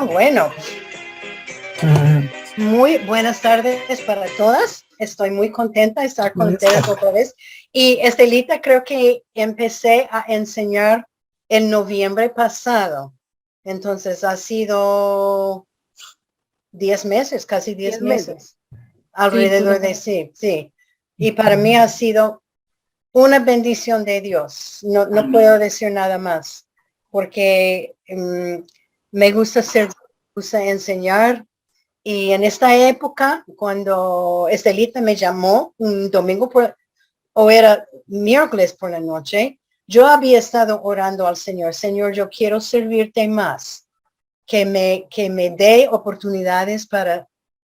Bueno. Muy buenas tardes para todas. Estoy muy contenta de estar con ustedes otra vez. Y Estelita, creo que empecé a enseñar en noviembre pasado. Entonces ha sido 10 meses, casi 10 meses. Alrededor de sí. Y para mí ha sido una bendición de Dios. No puedo decir nada más, porque me gusta enseñar. Y en esta época, cuando Estelita me llamó un domingo o era miércoles por la noche, yo había estado orando al Señor. Señor, yo quiero servirte más, que me dé oportunidades para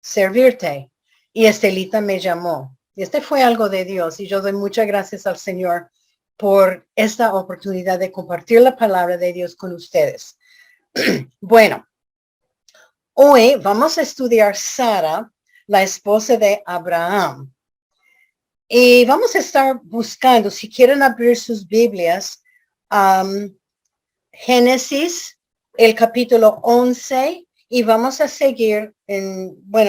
servirte. Y Estelita me llamó. Este fue algo de Dios y yo doy muchas gracias al Señor por esta oportunidad de compartir la palabra de Dios con ustedes. Bueno, hoy vamos a estudiar Sara, la esposa de Abraham. Y vamos a estar buscando, si quieren abrir sus Biblias, Génesis, el capítulo 11, y vamos a seguir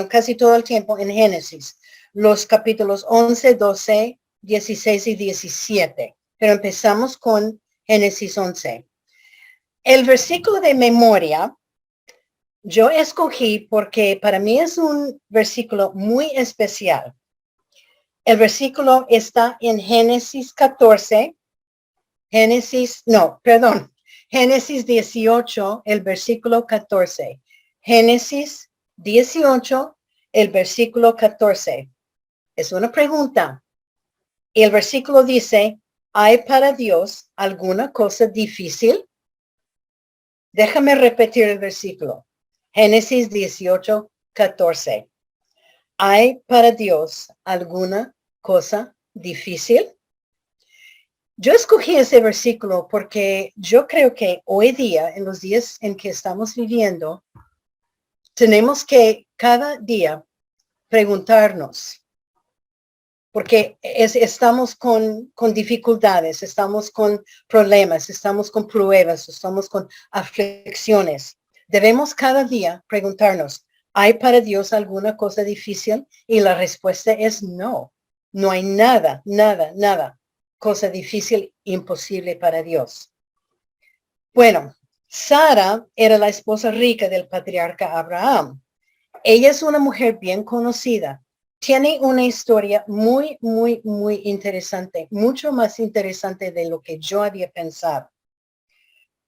casi todo el tiempo en Génesis, los capítulos 11, 12, 16 y 17. Pero empezamos con Génesis 11. El versículo de memoria yo escogí porque para mí es un versículo muy especial. El versículo está en Génesis 14, Génesis 18, el versículo 14. Génesis 18, el versículo 14. Es una pregunta. Y el versículo dice, ¿hay para Dios alguna cosa difícil? Déjame repetir el versículo. Génesis 18, 14. ¿Hay para Dios alguna cosa difícil? Yo escogí ese versículo porque yo creo que hoy día, en los días en que estamos viviendo, tenemos que cada día preguntarnos, porque estamos con dificultades, estamos con problemas, estamos con pruebas, estamos con aflicciones. Debemos cada día preguntarnos, ¿hay para Dios alguna cosa difícil? Y la respuesta es no. No hay nada, cosa difícil, imposible para Dios. Bueno, Sara era la esposa rica del patriarca Abraham. Ella es una mujer bien conocida. Tiene una historia muy interesante, mucho más interesante de lo que yo había pensado.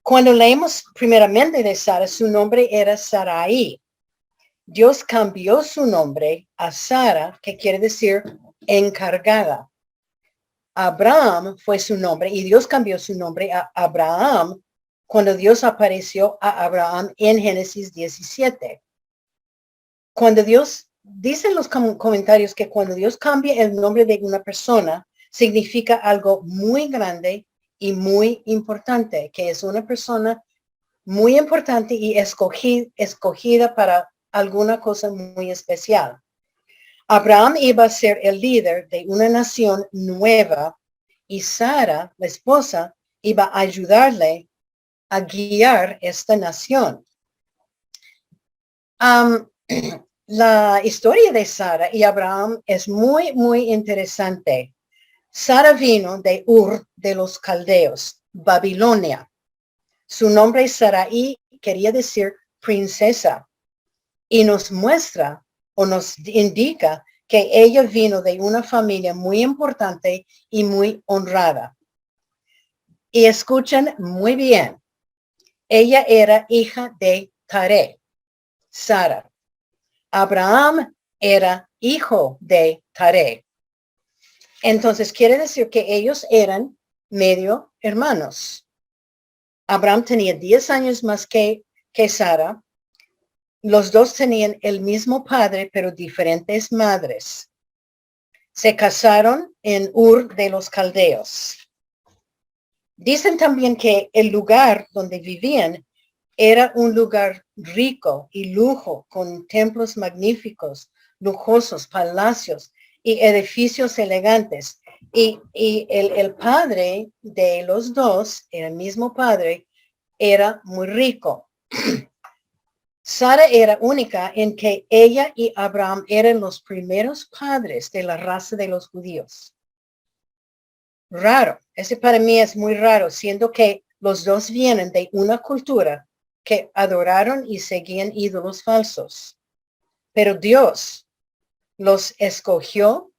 Cuando leemos primeramente de Sara, su nombre era Sarai. Dios cambió su nombre a Sara, que quiere decir encargada. Abraham fue su nombre y Dios cambió su nombre a Abraham cuando Dios apareció a Abraham en Génesis 17. Cuando Dios, dicen los comentarios que cuando Dios cambia el nombre de una persona, significa algo muy grande y muy importante, que es una persona muy importante y escogida para alguna cosa muy especial. Abraham iba a ser el líder de una nación nueva y Sara, la esposa, iba a ayudarle a guiar esta nación. La historia de Sara y Abraham es muy interesante. Sara vino de Ur de los Caldeos, Babilonia. Su nombre Sarai quería decir princesa y nos muestra o nos indica que ella vino de una familia muy importante y muy honrada. Y escuchen muy bien, ella era hija de Taré, Sara. Abraham era hijo de Taré. Entonces quiere decir que ellos eran medio hermanos. Abraham tenía 10 años más que Sara. Los dos tenían el mismo padre, pero diferentes madres. Se casaron en Ur de los Caldeos. Dicen también que el lugar donde vivían era un lugar rico y lujo, con templos magníficos, lujosos, palacios y edificios elegantes. Y el padre de los dos, el mismo padre, era muy rico. Sara era única en que ella y Abraham eran los primeros padres de la raza de los judíos. Raro, ese para mí es muy raro, siendo que los dos vienen de una cultura que adoraron y seguían ídolos falsos. Pero Dios los escogió,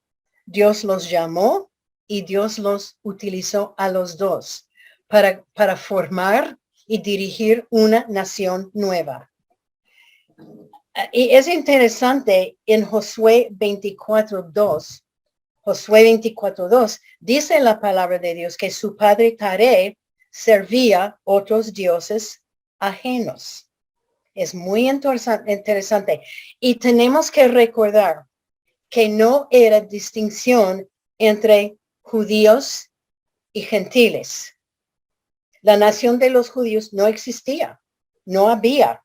Dios los llamó y Dios los utilizó a los dos para formar y dirigir una nación nueva. Y es interesante en Josué 24:2. Josué 24:2 dice en la palabra de Dios que su padre Taré servía otros dioses ajenos. Es muy interesante. Y tenemos que recordar que no era distinción entre judíos y gentiles. La nación de los judíos no existía, no había.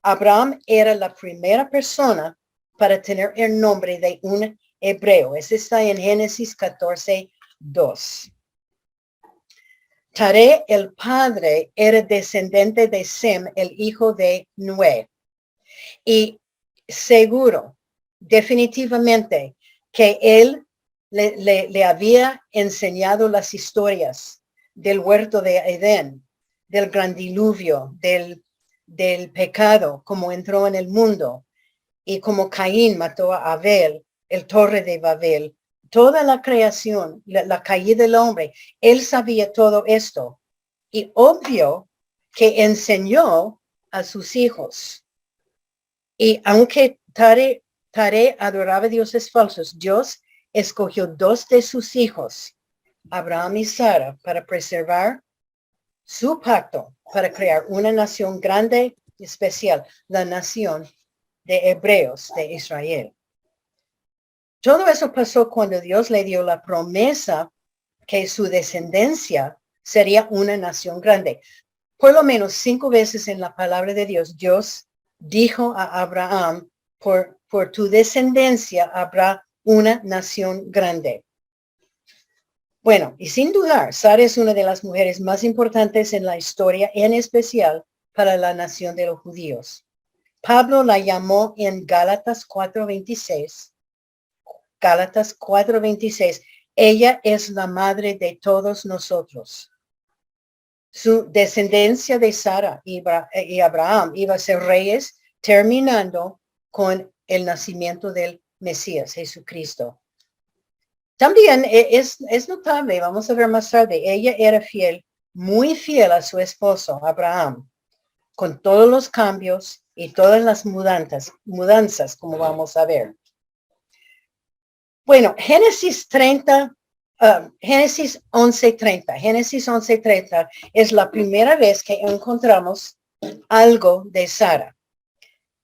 Abraham era la primera persona para tener el nombre de un hebreo. Ese está en Génesis 14:2. Taré, el padre, era descendiente de Sem, el hijo de Noé. Y seguro, definitivamente, que él le había enseñado las historias del huerto de Edén, del gran diluvio, del pecado, como entró en el mundo, y como Caín mató a Abel, el torre de Babel, toda la creación, la caída del hombre, él sabía todo esto. Y obvio que enseñó a sus hijos. Y aunque Taré adoraba dioses falsos, Dios escogió dos de sus hijos, Abraham y Sara, para preservar su pacto, para crear una nación grande y especial, la nación de hebreos de Israel. Todo eso pasó cuando Dios le dio la promesa que su descendencia sería una nación grande. Por lo menos 5 veces en la palabra de Dios, Dios dijo a Abraham, por tu descendencia habrá una nación grande. Bueno, y sin dudar, Sara es una de las mujeres más importantes en la historia, en especial para la nación de los judíos. Pablo la llamó en Gálatas 4:26. Gálatas 4:26. Ella es la madre de todos nosotros. Su descendencia de Sara y Abraham iba a ser reyes, terminando con el nacimiento del Mesías, Jesucristo. También es notable, vamos a ver más tarde, ella era fiel, muy fiel a su esposo, Abraham, con todos los cambios y todas las mudanzas, como vamos a ver. Bueno, Génesis 11:30 es la primera vez que encontramos algo de Sara.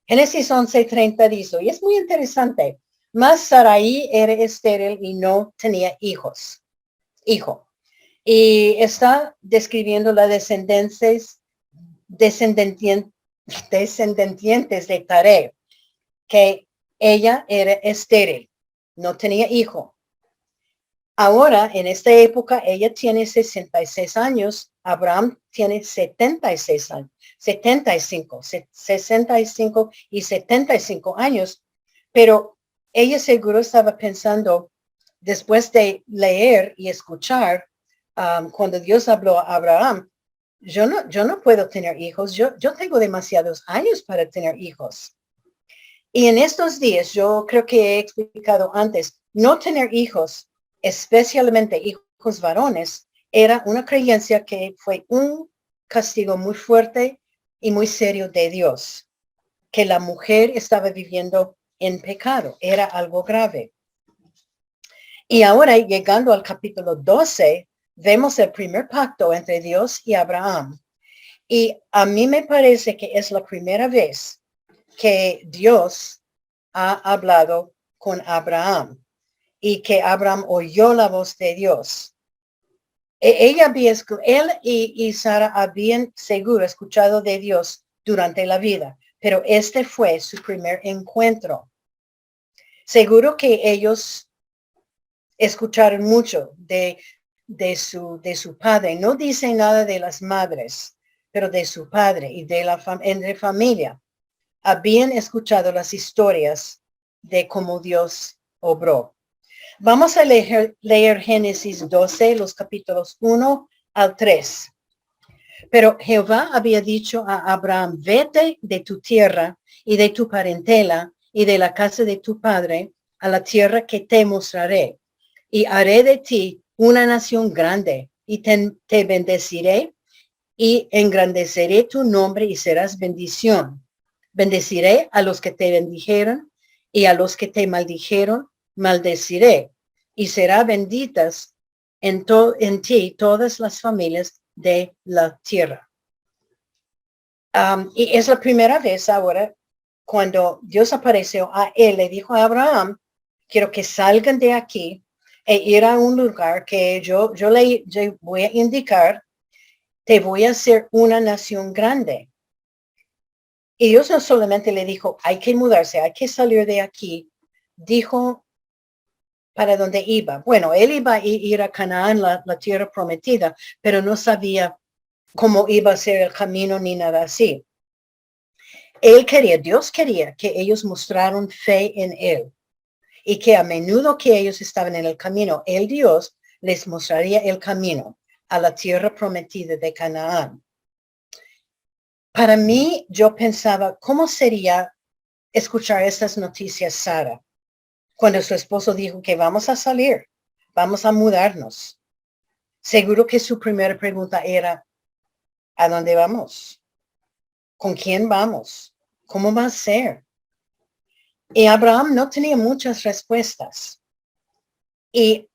Génesis 11:30 dice, y es muy interesante, mas Sarai era estéril y no tenía hijo. Y está describiendo las descendientes de Taré, que ella era estéril, no tenía hijo. Ahora, en esta época, ella tiene 66 años, Abraham tiene 76 años, 65 y 75 años, pero ella seguro estaba pensando, después de leer y escuchar, cuando Dios habló a Abraham, yo no puedo tener hijos, yo tengo demasiados años para tener hijos. Y en estos días, yo creo que he explicado antes, no tener hijos, especialmente hijos varones, era una creencia que fue un castigo muy fuerte y muy serio de Dios, que la mujer estaba viviendo en pecado, era algo grave. Y ahora, llegando al capítulo 12, vemos el primer pacto entre Dios y Abraham. Y a mí me parece que es la primera vez que Dios ha hablado con Abraham y que Abraham oyó la voz de Dios. Él y Sara habían seguro escuchado de Dios durante la vida, pero este fue su primer encuentro. Seguro que ellos escucharon mucho de su padre. No dice nada de las madres, pero de su padre y de la familia. Habían escuchado las historias de cómo Dios obró. Vamos a leer Génesis 12, los capítulos 1 al 3. Pero Jehová había dicho a Abraham, vete de tu tierra y de tu parentela y de la casa de tu padre a la tierra que te mostraré. Y haré de ti una nación grande y te bendeciré y engrandeceré tu nombre y serás bendición. Bendeciré a los que te bendijeron y a los que te maldijeron, maldeciré. Y será benditas en ti todas las familias de la tierra. Y es la primera vez ahora cuando Dios apareció a él, le dijo a Abraham, quiero que salgan de aquí e ir a un lugar que yo voy a indicar, te voy a hacer una nación grande. Y Dios no solamente le dijo, hay que mudarse, hay que salir de aquí, dijo para dónde iba. Bueno, él iba a ir a Canaán, la tierra prometida, pero no sabía cómo iba a ser el camino ni nada así. Dios quería que ellos mostraran fe en él y que a menudo que ellos estaban en el camino, el Dios les mostraría el camino a la tierra prometida de Canaán. Para mí, yo pensaba, ¿cómo sería escuchar estas noticias, Sara, cuando su esposo dijo que vamos a salir, vamos a mudarnos? Seguro que su primera pregunta era, ¿a dónde vamos? ¿Con quién vamos? ¿Cómo va a ser? Y Abraham no tenía muchas respuestas. Y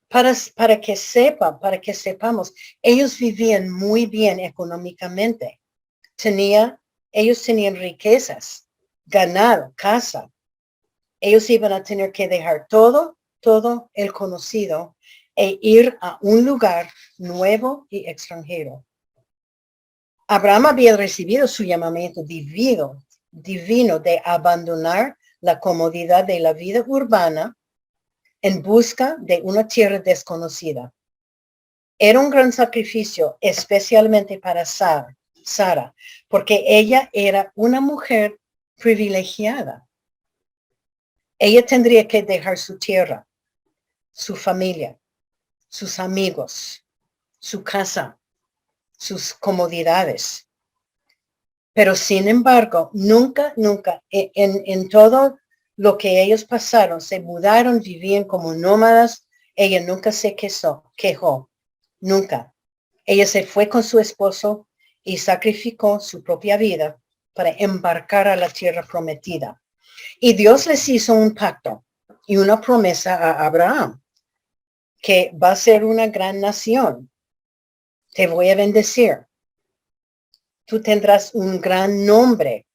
para que sepamos, ellos vivían muy bien económicamente. Ellos tenían riquezas, ganado, casa. Ellos iban a tener que dejar todo el conocido e ir a un lugar nuevo y extranjero. Abraham había recibido su llamamiento divino de abandonar la comodidad de la vida urbana en busca de una tierra desconocida. Era un gran sacrificio, especialmente para Sara, porque ella era una mujer privilegiada. Ella tendría que dejar su tierra, su familia, sus amigos, su casa, sus comodidades. Pero sin embargo, nunca, en todo lo que ellos pasaron, se mudaron, vivían como nómadas. Ella nunca se quejó, nunca. Ella se fue con su esposo y sacrificó su propia vida para embarcar a la tierra prometida. Y Dios les hizo un pacto y una promesa a Abraham, que va a ser una gran nación. Te voy a bendecir. Tú tendrás un gran nombre.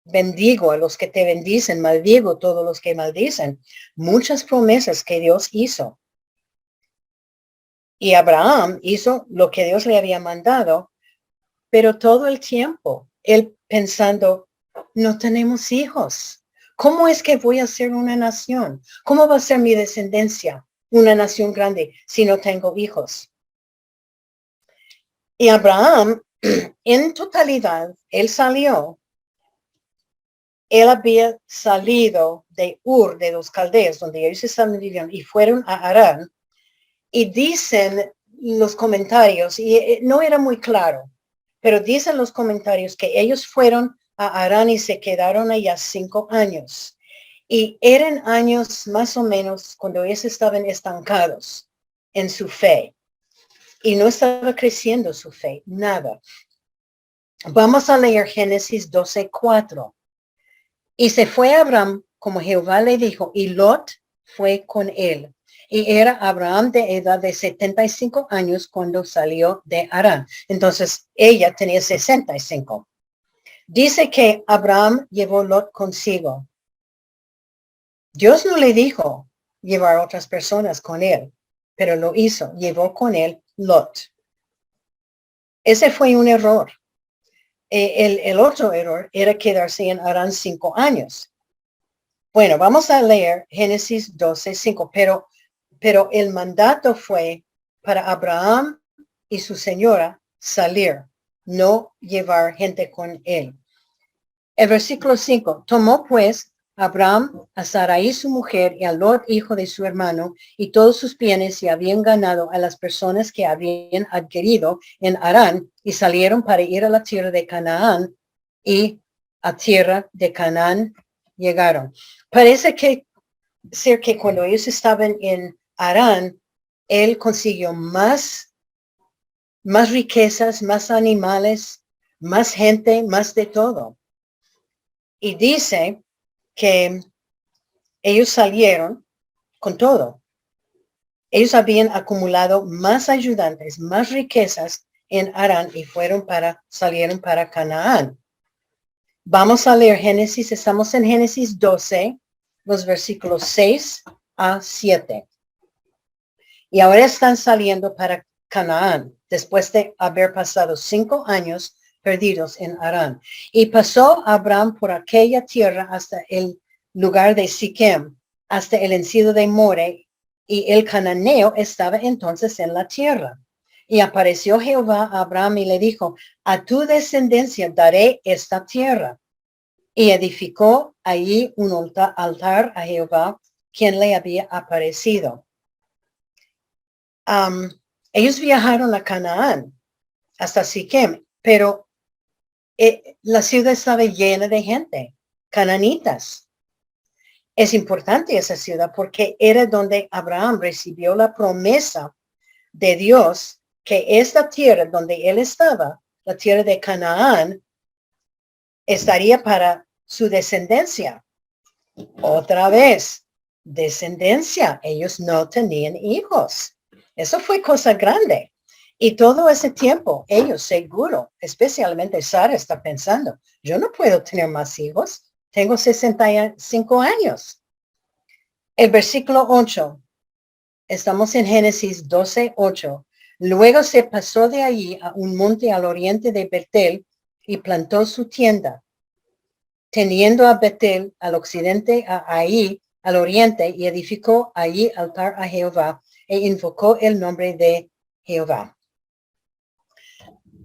Bendigo a los que te bendicen, maldigo a todos los que maldicen. Muchas promesas que Dios hizo. Y Abraham hizo lo que Dios le había mandado, pero todo el tiempo, él pensando, no tenemos hijos. ¿Cómo es que voy a ser una nación? ¿Cómo va a ser mi descendencia? Una nación grande si no tengo hijos. Y Abraham, en totalidad, él había salido de Ur, de los Caldeos, donde ellos estaban viviendo, y fueron a Harán. Y dicen los comentarios, y no era muy claro, pero dicen los comentarios que ellos fueron a Harán y se quedaron allá 5 años. Y eran años más o menos cuando ellos estaban estancados en su fe. Y no estaba creciendo su fe, nada. Vamos a leer Génesis 12:4. Y se fue Abraham como Jehová le dijo, y Lot fue con él. Y era Abraham de edad de 75 años cuando salió de Harán. Entonces ella tenía 65. Dice que Abraham llevó Lot consigo. Dios no le dijo llevar otras personas con él, pero lo hizo. Llevó con él Lot. Ese fue un error. El otro error era quedarse en Harán 5 años. Bueno, vamos a leer Génesis 12:5, pero el mandato fue para Abraham y su señora salir, no llevar gente con él. El versículo 5, tomó pues Abraham a Sarai su mujer y a Lot hijo de su hermano y todos sus bienes y habían ganado a las personas que habían adquirido en Harán y salieron para ir a la tierra de Canaán y a tierra de Canaán llegaron. Parece ser que cuando ellos estaban en Harán, él consiguió más riquezas, más animales, más gente, más de todo. Y dice que ellos salieron con todo. Ellos habían acumulado más ayudantes, más riquezas en Harán y salieron para Canaán. Vamos a leer Génesis, estamos en Génesis 12, los versículos 6 a 7. Y ahora están saliendo para Canaán, después de haber pasado 5 años perdidos en Harán. Y pasó Abraham por aquella tierra hasta el lugar de Siquem, hasta el encido de More, y el cananeo estaba entonces en la tierra. Y apareció Jehová a Abraham y le dijo, a tu descendencia daré esta tierra. Y edificó allí un altar a Jehová, quien le había aparecido. Ellos viajaron a Canaán, hasta Siquem, pero la ciudad estaba llena de gente, cananitas. Es importante esa ciudad porque era donde Abraham recibió la promesa de Dios que esta tierra donde él estaba, la tierra de Canaán, estaría para su descendencia. Otra vez, descendencia. Ellos no tenían hijos. Eso fue cosa grande. Y todo ese tiempo, ellos seguro, especialmente Sara está pensando, yo no puedo tener más hijos. Tengo 65 años. El versículo 8. Estamos en Génesis 12:8. Luego se pasó de allí a un monte al oriente de Betel y plantó su tienda, teniendo a Betel al occidente, a Ai al oriente, y edificó allí altar a Jehová e invocó el nombre de Jehová.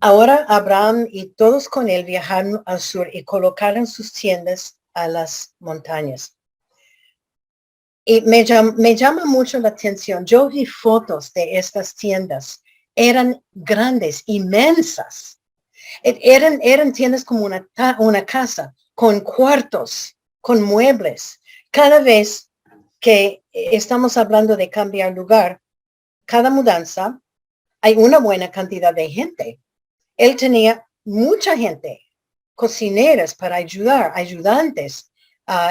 Ahora Abraham y todos con él viajaron al sur y colocaron sus tiendas a las montañas. Y me llama mucho la atención. Yo vi fotos de estas tiendas. Eran grandes, inmensas. Eran tiendas como una casa, con cuartos, con muebles. Cada vez que estamos hablando de cambiar lugar, cada mudanza, hay una buena cantidad de gente. Él tenía mucha gente, cocineras para ayudar, ayudantes,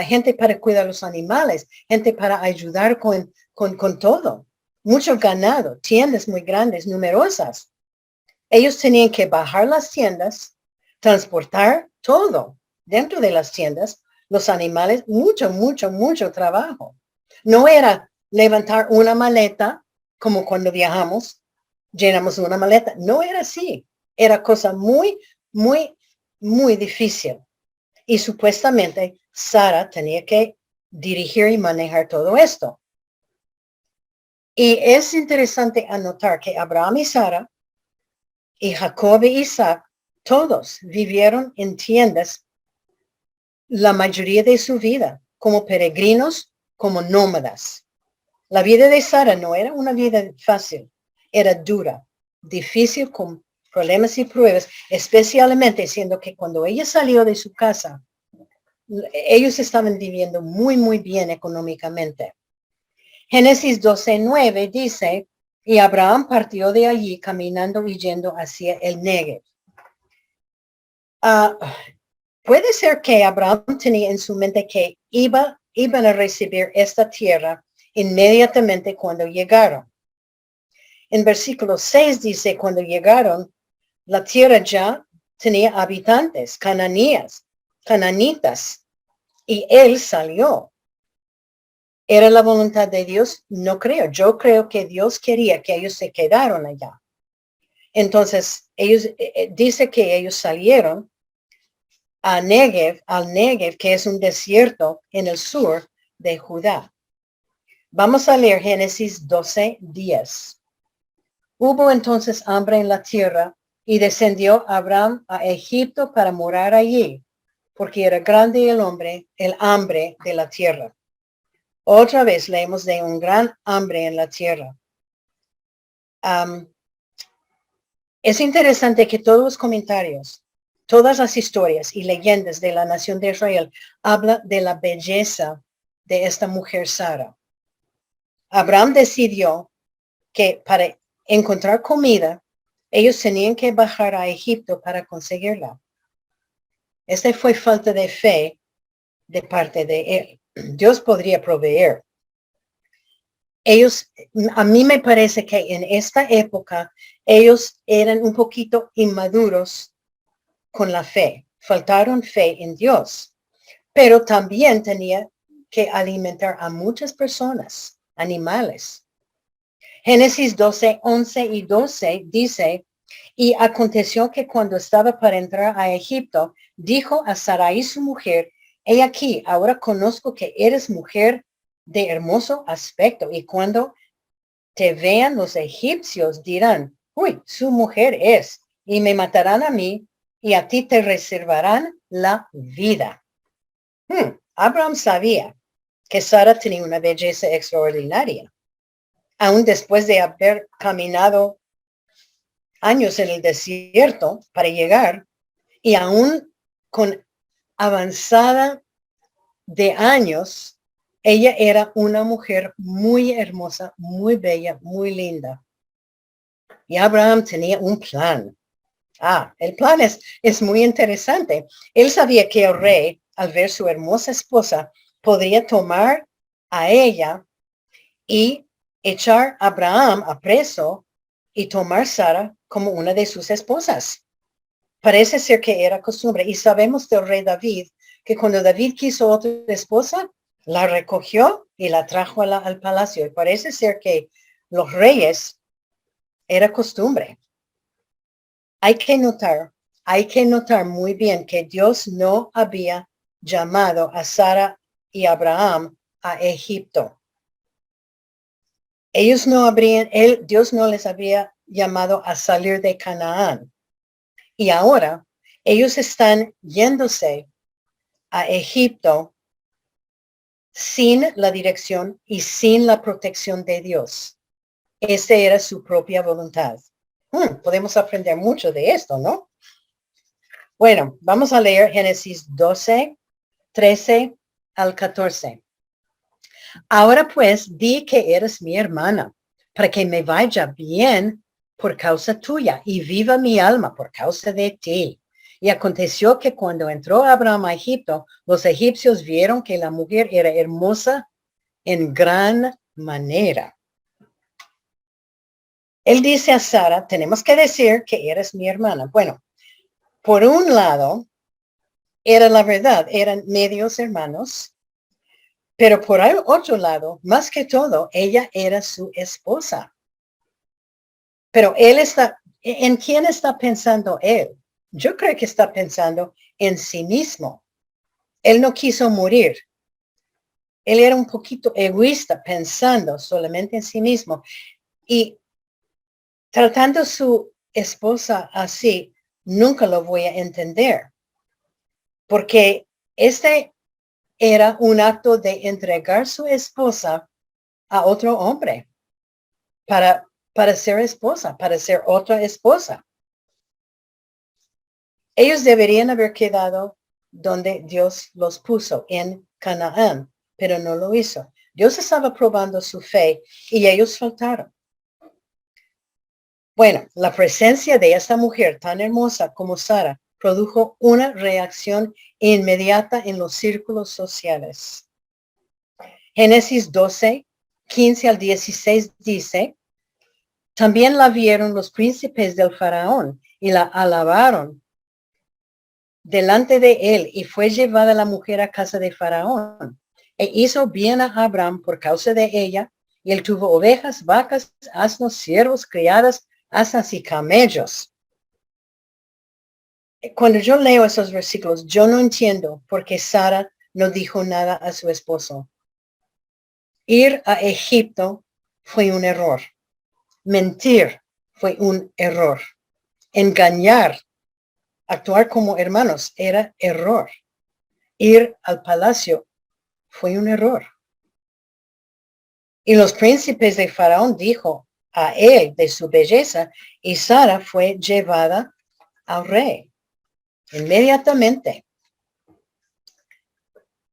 gente para cuidar los animales, gente para ayudar con todo. Mucho ganado, tiendas muy grandes, numerosas. Ellos tenían que bajar las tiendas, transportar todo dentro de las tiendas, los animales, mucho trabajo. No era levantar una maleta como cuando viajamos, llenamos una maleta. No era así. Era cosa muy difícil. Y supuestamente Sara tenía que dirigir y manejar todo esto. Y es interesante anotar que Abraham y Sara y Jacob y Isaac, todos vivieron en tiendas la mayoría de su vida, como peregrinos, como nómadas. La vida de Sara no era una vida fácil, era dura, difícil, con problemas y pruebas, especialmente siendo que cuando ella salió de su casa, ellos estaban viviendo muy bien económicamente. Génesis 12:9 dice, y Abraham partió de allí caminando y yendo hacia el Negev. Puede ser que Abraham tenía en su mente que iban a recibir esta tierra inmediatamente cuando llegaron. En versículo 6 dice, cuando llegaron, la tierra ya tenía habitantes, cananitas, y él salió. ¿Era la voluntad de Dios? No creo. Yo creo que Dios quería que ellos se quedaran allá. Entonces, ellos, dice que ellos salieron a Negev, al Negev, que es un desierto en el sur de Judá. Vamos a leer Génesis 12:10. Hubo entonces hambre en la tierra y descendió Abraham a Egipto para morar allí, porque era grande el hambre de la tierra. Otra vez leemos de un gran hambre en la tierra. Es interesante que todos los comentarios, todas las historias y leyendas de la nación de Israel hablan de la belleza de esta mujer Sara. Abraham decidió que para encontrar comida, ellos tenían que bajar a Egipto para conseguirla. Esta fue falta de fe de parte de él. Dios podría proveer. Ellos, a mí me parece que en esta época, ellos eran un poquito inmaduros con la fe. Faltaron fe en Dios. Pero también tenía que alimentar a muchas personas, animales. Génesis 12:11 y 12 dice, y aconteció que cuando estaba para entrar a Egipto, dijo a Sarai su mujer, he aquí, ahora conozco que eres mujer de hermoso aspecto, y cuando te vean los egipcios dirán, uy, su mujer es, y me matarán a mí, y a ti te reservarán la vida. Abraham sabía que Sara tenía una belleza extraordinaria. Aún después de haber caminado años en el desierto para llegar, y aún con avanzada de años, ella era una mujer muy hermosa, muy bella, muy linda. Y Abraham tenía un plan. El plan es muy interesante. Él sabía que el rey, al ver su hermosa esposa, podría tomar a ella y echar a Abraham a preso y tomar Sara como una de sus esposas. Parece ser que era costumbre. Y sabemos del rey David que cuando David quiso otra esposa, la recogió y la trajo al palacio. Y parece ser que los reyes era costumbre. Hay que notar muy bien que Dios no había llamado a Sara y Abraham a Egipto. Dios no les había llamado a salir de Canaán. Y ahora ellos están yéndose a Egipto sin la dirección y sin la protección de Dios. Esa era su propia voluntad. Podemos aprender mucho de esto, ¿no? Bueno, vamos a leer Génesis 12:13 al 14. Ahora pues, di que eres mi hermana, para que me vaya bien por causa tuya y viva mi alma por causa de ti. Y aconteció que cuando entró Abraham a Egipto, los egipcios vieron que la mujer era hermosa en gran manera. Él dice a Sara, tenemos que decir que eres mi hermana. Bueno, por un lado, era la verdad, eran medios hermanos, pero por el otro lado, más que todo, ella era su esposa. Pero ¿en quién está pensando él? Yo creo que está pensando en sí mismo. Él no quiso morir. Él era un poquito egoísta, pensando solamente en sí mismo. Y tratando a su esposa así, nunca lo voy a entender. Porque este era un acto de entregar su esposa a otro hombre para ser esposa, para ser otra esposa. Ellos deberían haber quedado donde Dios los puso, en Canaán, pero no lo hizo. Dios estaba probando su fe y ellos faltaron. Bueno, la presencia de esta mujer tan hermosa como Sara produjo una reacción inmediata en los círculos sociales. Génesis 12:15 al 16 dice, también la vieron los príncipes del faraón y la alabaron delante de él, y fue llevada la mujer a casa de faraón. E hizo bien a Abraham por causa de ella, y él tuvo ovejas, vacas, asnos, siervos, criadas, asnas y camellos. Cuando yo leo esos versículos, yo no entiendo por qué Sara no dijo nada a su esposo. Ir a Egipto fue un error. Mentir fue un error. Engañar, actuar como hermanos, era error. Ir al palacio fue un error. Y los príncipes de Faraón dijo a él de su belleza, y Sara fue llevada al rey inmediatamente.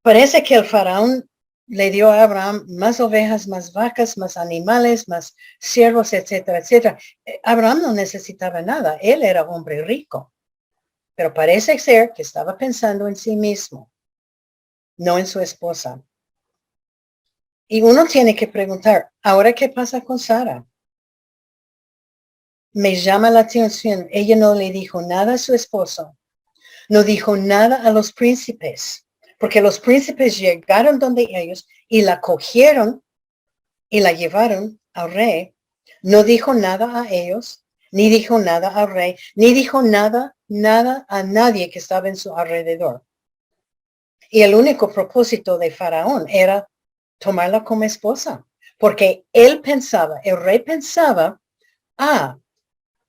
Parece que el Faraón le dio a Abraham más ovejas, más vacas, más animales, más siervos, etcétera, etcétera. Abraham no necesitaba nada. Él era hombre rico. Pero parece ser que estaba pensando en sí mismo, no en su esposa. Y uno tiene que preguntar, ¿ahora qué pasa con Sara? Me llama la atención, ella no le dijo nada a su esposo, no dijo nada a los príncipes, porque los príncipes llegaron donde ellos y la cogieron y la llevaron al rey. No dijo nada a ellos, ni dijo nada al rey, ni dijo nada a nadie que estaba en su alrededor. Y el único propósito de Faraón era tomarla como esposa, porque él pensaba, el rey pensaba,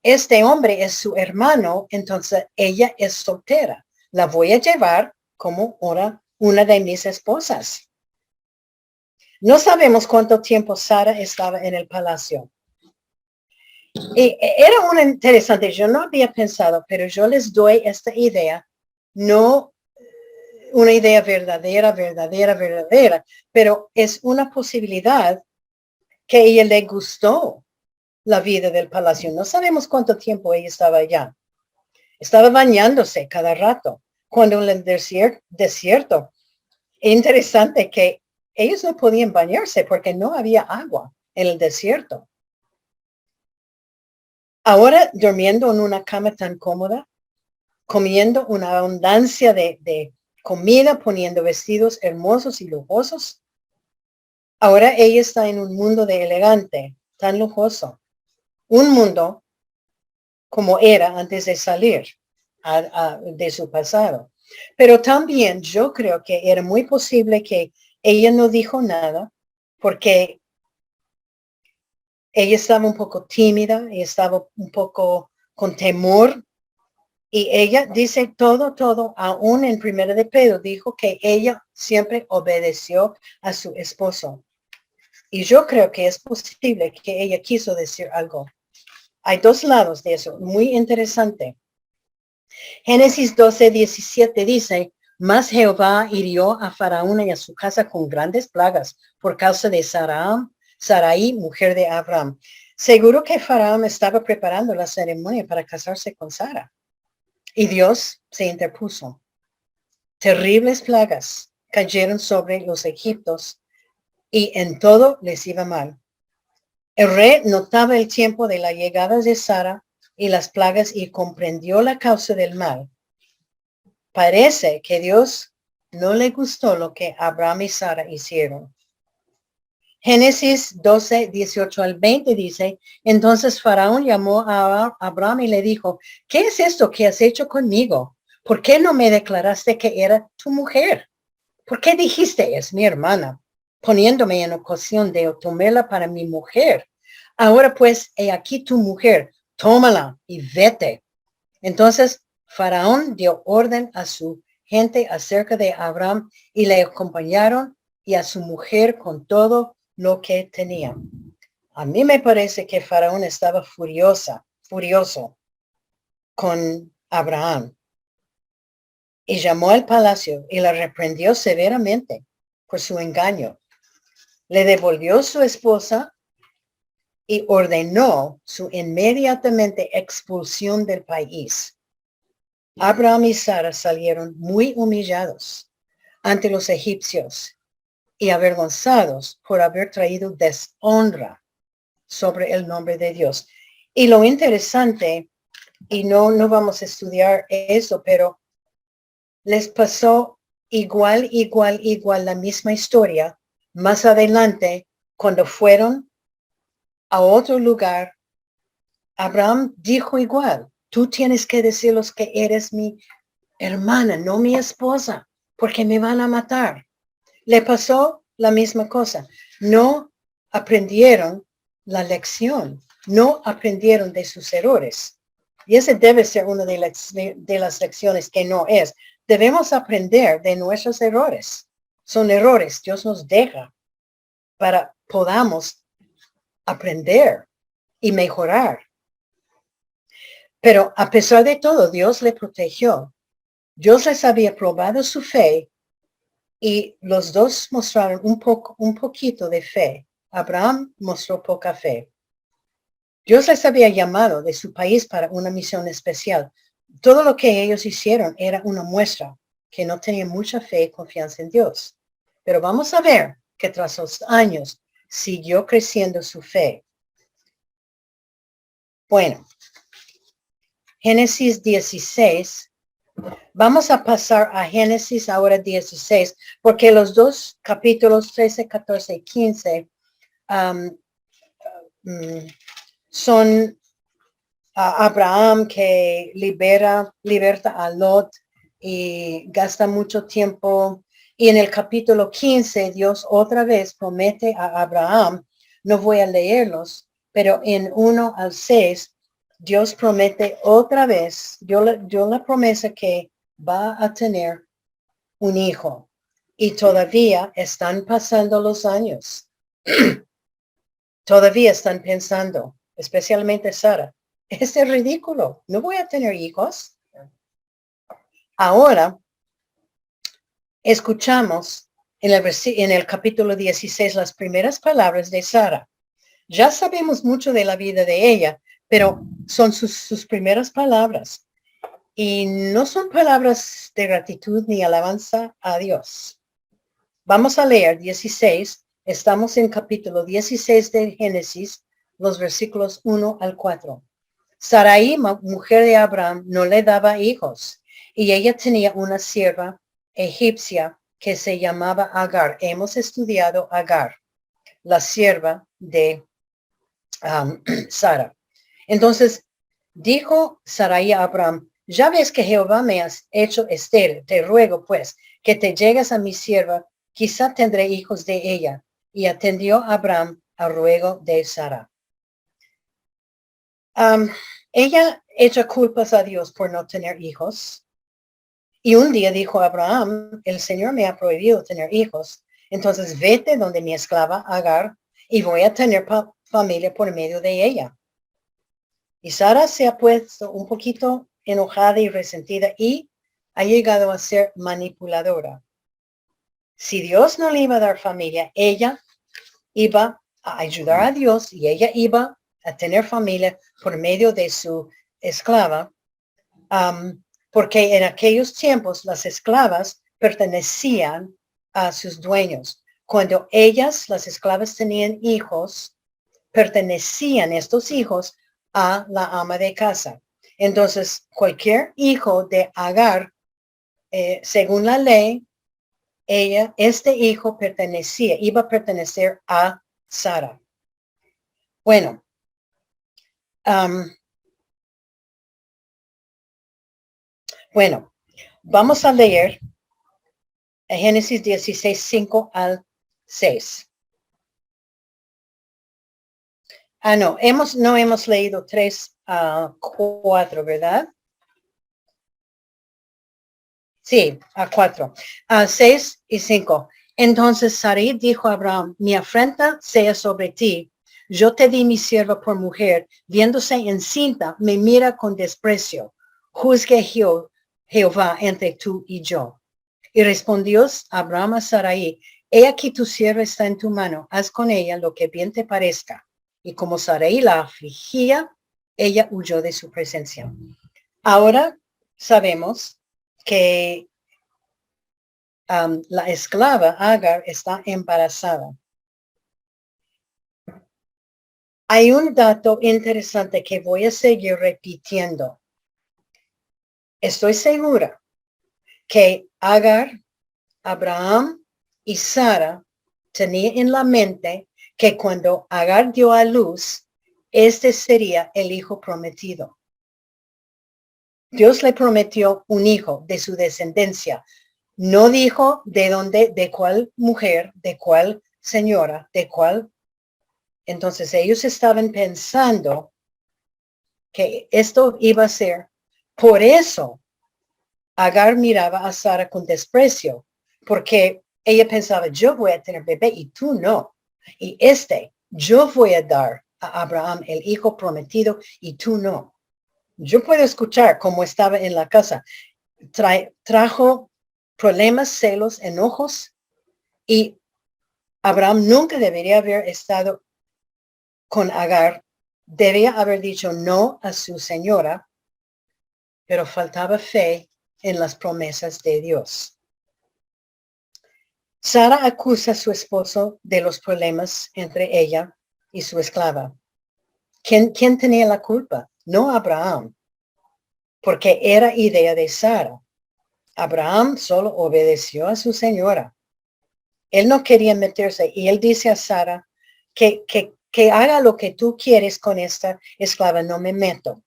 este hombre es su hermano, entonces ella es soltera. La voy a llevar como una de mis esposas. No sabemos cuánto tiempo Sara estaba en el palacio. Y era una interesante, yo no había pensado, pero yo les doy esta idea, no una idea verdadera, pero es una posibilidad que a ella le gustó la vida del palacio. No sabemos cuánto tiempo ella estaba allá. Estaba bañándose cada rato. Cuando en el desierto, es interesante que ellos no podían bañarse porque no había agua en el desierto. Ahora durmiendo en una cama tan cómoda, comiendo una abundancia de comida, poniendo vestidos hermosos y lujosos. Ahora ella está en un mundo de elegante, tan lujoso. Un mundo como era antes de salir de su pasado. Pero también yo creo que era muy posible que ella no dijo nada porque ella estaba un poco tímida y estaba un poco con temor. Y ella dice todo, aún en Primera de Pedro, dijo que ella siempre obedeció a su esposo. Y yo creo que es posible que ella quiso decir algo. Hay dos lados de eso, muy interesante. Génesis 12:17 dice, mas Jehová hirió a Faraón y a su casa con grandes plagas por causa de Sarai, mujer de Abraham. Seguro que Faraón estaba preparando la ceremonia para casarse con Sara. Y Dios se interpuso. Terribles plagas cayeron sobre los egipcios y en todo les iba mal. El rey notaba el tiempo de la llegada de Sara y las plagas y comprendió la causa del mal. Parece que Dios no le gustó lo que Abraham y Sara hicieron. Génesis 12:18-20 dice, entonces Faraón llamó a Abraham y le dijo, ¿qué es esto que has hecho conmigo? ¿Por qué no me declaraste que era tu mujer? ¿Por qué dijiste es mi hermana, poniéndome en ocasión de tomarla para mi mujer? Ahora pues, he aquí tu mujer, tómala y vete. Entonces Faraón dio orden a su gente acerca de Abraham y le acompañaron y a su mujer con todo lo que tenía. A mí me parece que Faraón estaba furioso con Abraham y llamó al palacio y la reprendió severamente por su engaño. Le devolvió su esposa y ordenó su inmediatamente expulsión del país. Abraham y Sara salieron muy humillados ante los egipcios y avergonzados por haber traído deshonra sobre el nombre de Dios. Y lo interesante, y no vamos a estudiar eso, pero les pasó igual la misma historia más adelante cuando fueron a otro lugar Abraham dijo igual, tú tienes que decirles que eres mi hermana, no mi esposa, porque me van a matar. Le pasó la misma cosa. No aprendieron la lección, no aprendieron de sus errores. Y ese debe ser una de las lecciones que no es. Debemos aprender de nuestros errores. Son errores. Dios nos deja para podamos aprender y mejorar. Pero a pesar de todo, Dios le protegió. Dios les había probado su fe y los dos mostraron un poquito de fe. Abraham mostró poca fe. Dios les había llamado de su país para una misión especial. Todo lo que ellos hicieron era una muestra que no tenían mucha fe y confianza en Dios. Pero vamos a ver que tras los años siguió creciendo su fe. Bueno, Génesis 16. Vamos a pasar a Génesis ahora 16, porque los dos capítulos 13, 14 y 15 son Abraham que liberta a Lot y gasta mucho tiempo. Y en el capítulo 15, Dios otra vez promete a Abraham, no voy a leerlos, pero en 1 al 6, Dios promete otra vez, dio la promesa que va a tener un hijo. Y todavía están pasando los años. Todavía están pensando, especialmente Sara, es ridículo, no voy a tener hijos. Ahora, escuchamos en el capítulo 16 las primeras palabras de Sara. Ya sabemos mucho de la vida de ella, pero son sus primeras palabras. Y no son palabras de gratitud ni alabanza a Dios. Vamos a leer 16. Estamos en capítulo 16 de Génesis, los versículos 1 al 4. Sarai, mujer de Abraham, no le daba hijos, y ella tenía una sierva egipcia que se llamaba Agar. Hemos estudiado Agar, la sierva de Sara. Entonces, dijo Sarai a Abraham, ya ves que Jehová me has hecho estéril, te ruego pues que te llegues a mi sierva, quizá tendré hijos de ella. Y atendió Abraham al ruego de Sara. Ella echa culpas a Dios por no tener hijos. Y un día dijo Abraham, el Señor me ha prohibido tener hijos. Entonces vete donde mi esclava Agar y voy a tener familia por medio de ella. Y Sara se ha puesto un poquito enojada y resentida y ha llegado a ser manipuladora. Si Dios no le iba a dar familia, ella iba a ayudar a Dios y ella iba a tener familia por medio de su esclava, porque en aquellos tiempos las esclavas pertenecían a sus dueños. Cuando las esclavas tenían hijos, pertenecían estos hijos a la ama de casa. Entonces, cualquier hijo de Agar, según la ley, este hijo iba a pertenecer a Sara. Bueno, vamos a leer Génesis 16, 5 al 6. No hemos leído 3 a 4, ¿verdad? Sí, a 4. 6 y 5. Entonces Sarai dijo a Abraham, mi afrenta sea sobre ti. Yo te di mi sierva por mujer. Viéndose encinta, me mira con desprecio. Juzgue Jehová entre tú y yo. Y respondió Abraham a Sarai, he aquí tu sierva está en tu mano. Haz con ella lo que bien te parezca. Y como Sarai la afligía, ella huyó de su presencia. Ahora sabemos que la esclava Agar está embarazada. Hay un dato interesante que voy a seguir repitiendo. Estoy segura que Agar, Abraham y Sara tenían en la mente que cuando Agar dio a luz, este sería el hijo prometido. Dios le prometió un hijo de su descendencia. No dijo de dónde, de cuál mujer, de cuál señora, de cuál. Entonces ellos estaban pensando que esto iba a ser. Por eso Agar miraba a Sara con desprecio, porque ella pensaba, yo voy a tener bebé y tú no. Y yo voy a dar a Abraham el hijo prometido y tú no. Yo puedo escuchar cómo estaba en la casa. Trajo problemas, celos, enojos, y Abraham nunca debería haber estado con Agar. Debía haber dicho no a su señora, pero faltaba fe en las promesas de Dios. Sara acusa a su esposo de los problemas entre ella y su esclava. ¿Quién tenía la culpa? No Abraham, porque era idea de Sara. Abraham solo obedeció a su señora. Él no quería meterse y él dice a Sara que haga lo que tú quieres con esta esclava, no me meto.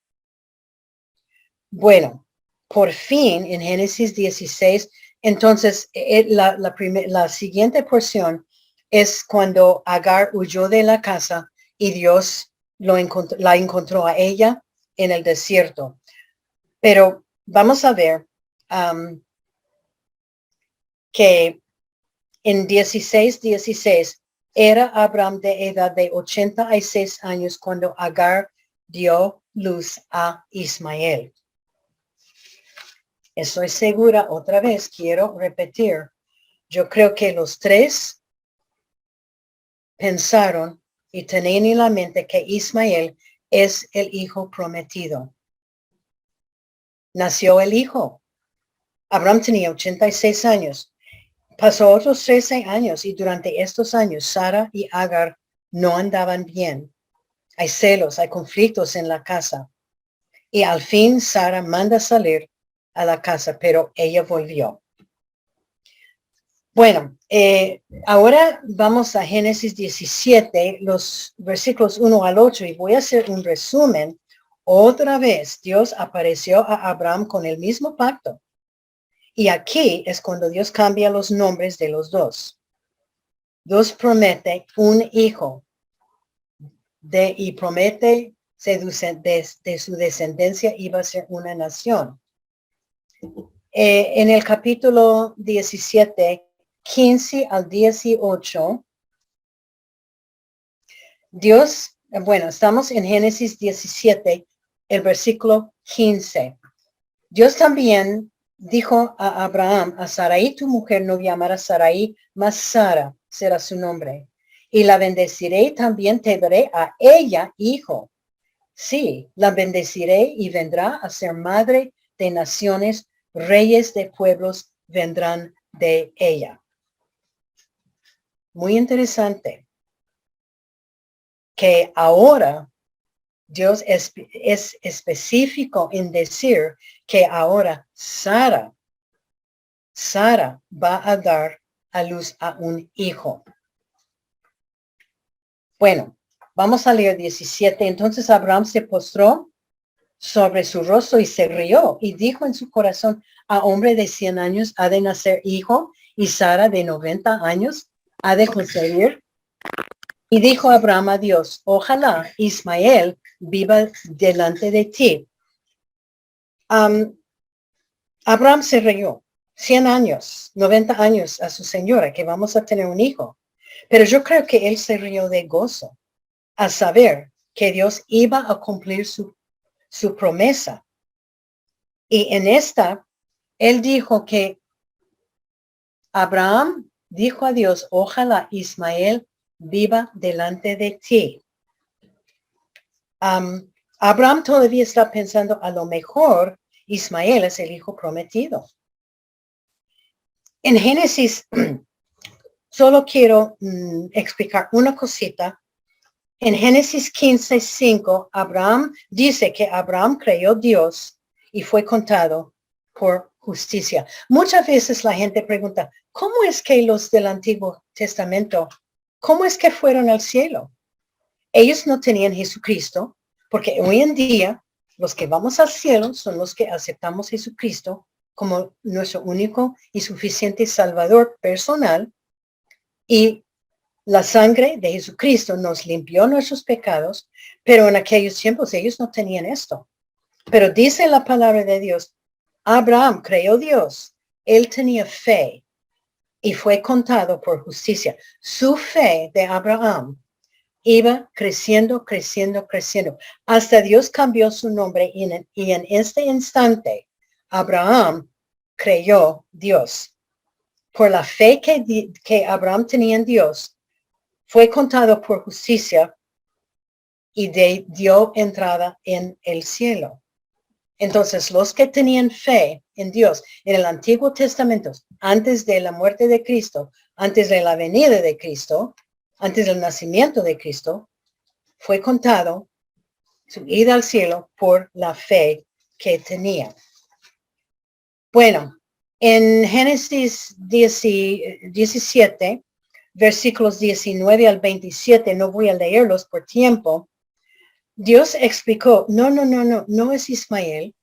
Bueno, por fin en Génesis 16, entonces la siguiente porción es cuando Agar huyó de la casa y Dios la encontró a ella en el desierto. Pero vamos a ver que en 16:16 era Abraham de edad de 86 años cuando Agar dio luz a Ismael. Estoy segura, otra vez quiero repetir, yo creo que los tres pensaron y tenían en la mente que Ismael es el hijo prometido. Nació el hijo. Abraham tenía 86 años. Pasó otros 13 años y durante estos años Sara y Agar no andaban bien. Hay celos, hay conflictos en la casa. Y al fin Sara manda salir a la casa, pero ella volvió. Bueno, ahora vamos a Génesis 17, los versículos 1 al 8, y voy a hacer un resumen. Otra vez, Dios apareció a Abraham con el mismo pacto. Y aquí es cuando Dios cambia los nombres de los dos. Dios promete un hijo y promete de su descendencia iba a ser una nación. En el capítulo 17, 15 al 18, Dios, bueno, estamos en Génesis 17, el versículo 15. Dios también dijo a Abraham, a Sarai tu mujer no llamará Sarai, mas Sara será su nombre. Y la bendeciré, también te daré a ella hijo. Sí, la bendeciré y vendrá a ser madre de naciones, reyes de pueblos vendrán de ella. Muy interesante que ahora Dios es específico en decir que ahora Sara va a dar a luz a un hijo. Bueno, vamos a leer 17. Entonces Abraham se postró sobre su rostro y se rió y dijo en su corazón, a hombre de 100 años ha de nacer hijo y Sara de 90 años ha de concebir. Y dijo Abraham a Dios, ojalá Ismael viva delante de ti. Abraham se rió 100 años, 90 años a su señora, que vamos a tener un hijo. Pero yo creo que él se rió de gozo a saber que Dios iba a cumplir su promesa. Y en esta, él dijo que Abraham dijo a Dios, ojalá Ismael viva delante de ti. Abraham todavía está pensando, a lo mejor Ismael es el hijo prometido. En Génesis, solo quiero explicar una cosita. En Génesis 15:5, Abraham dice que Abraham creyó Dios y fue contado por justicia. Muchas veces la gente pregunta, ¿cómo es que los del Antiguo Testamento, cómo es que fueron al cielo? Ellos no tenían Jesucristo, porque hoy en día los que vamos al cielo son los que aceptamos Jesucristo como nuestro único y suficiente Salvador personal, y la sangre de Jesucristo nos limpió nuestros pecados, pero en aquellos tiempos ellos no tenían esto. Pero dice la palabra de Dios, Abraham creyó Dios, él tenía fe y fue contado por justicia. Su fe de Abraham iba creciendo, creciendo, creciendo. Hasta Dios cambió su nombre y en este instante Abraham creyó Dios. Por la fe que Abraham tenía en Dios, fue contado por justicia y dio entrada en el cielo. Entonces, los que tenían fe en Dios en el Antiguo Testamento, antes de la muerte de Cristo, antes de la venida de Cristo, antes del nacimiento de Cristo, fue contado su ida al cielo por la fe que tenía. Bueno, en Génesis 17, versículos 19 al 27, no voy a leerlos por tiempo. Dios explicó, no es Ismael,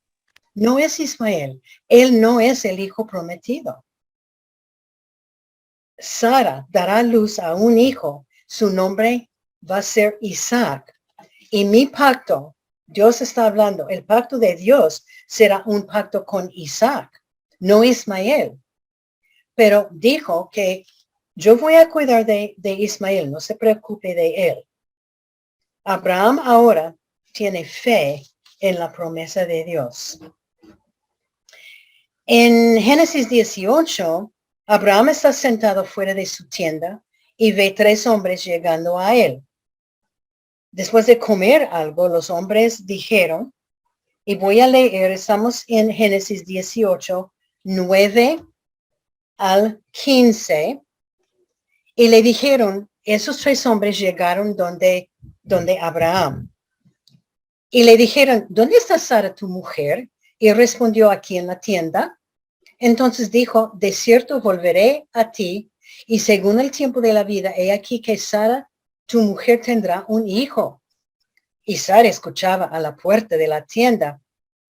no es Ismael, él no es el hijo prometido. Sara dará luz a un hijo, su nombre va a ser Isaac. Y mi pacto, Dios está hablando, el pacto de Dios será un pacto con Isaac, no Ismael. Pero dijo que yo voy a cuidar de Ismael, no se preocupe de él. Abraham ahora tiene fe en la promesa de Dios. En Génesis 18, Abraham está sentado fuera de su tienda y ve 3 hombres llegando a él. Después de comer algo, los hombres dijeron, y voy a leer, estamos en Génesis 18, 9 al 15, y le dijeron, esos 3 hombres llegaron donde Abraham. Y le dijeron, ¿dónde está Sara, tu mujer? Y respondió, aquí en la tienda. Entonces dijo, de cierto volveré a ti, y según el tiempo de la vida, he aquí que Sara, tu mujer, tendrá un hijo. Y Sara escuchaba a la puerta de la tienda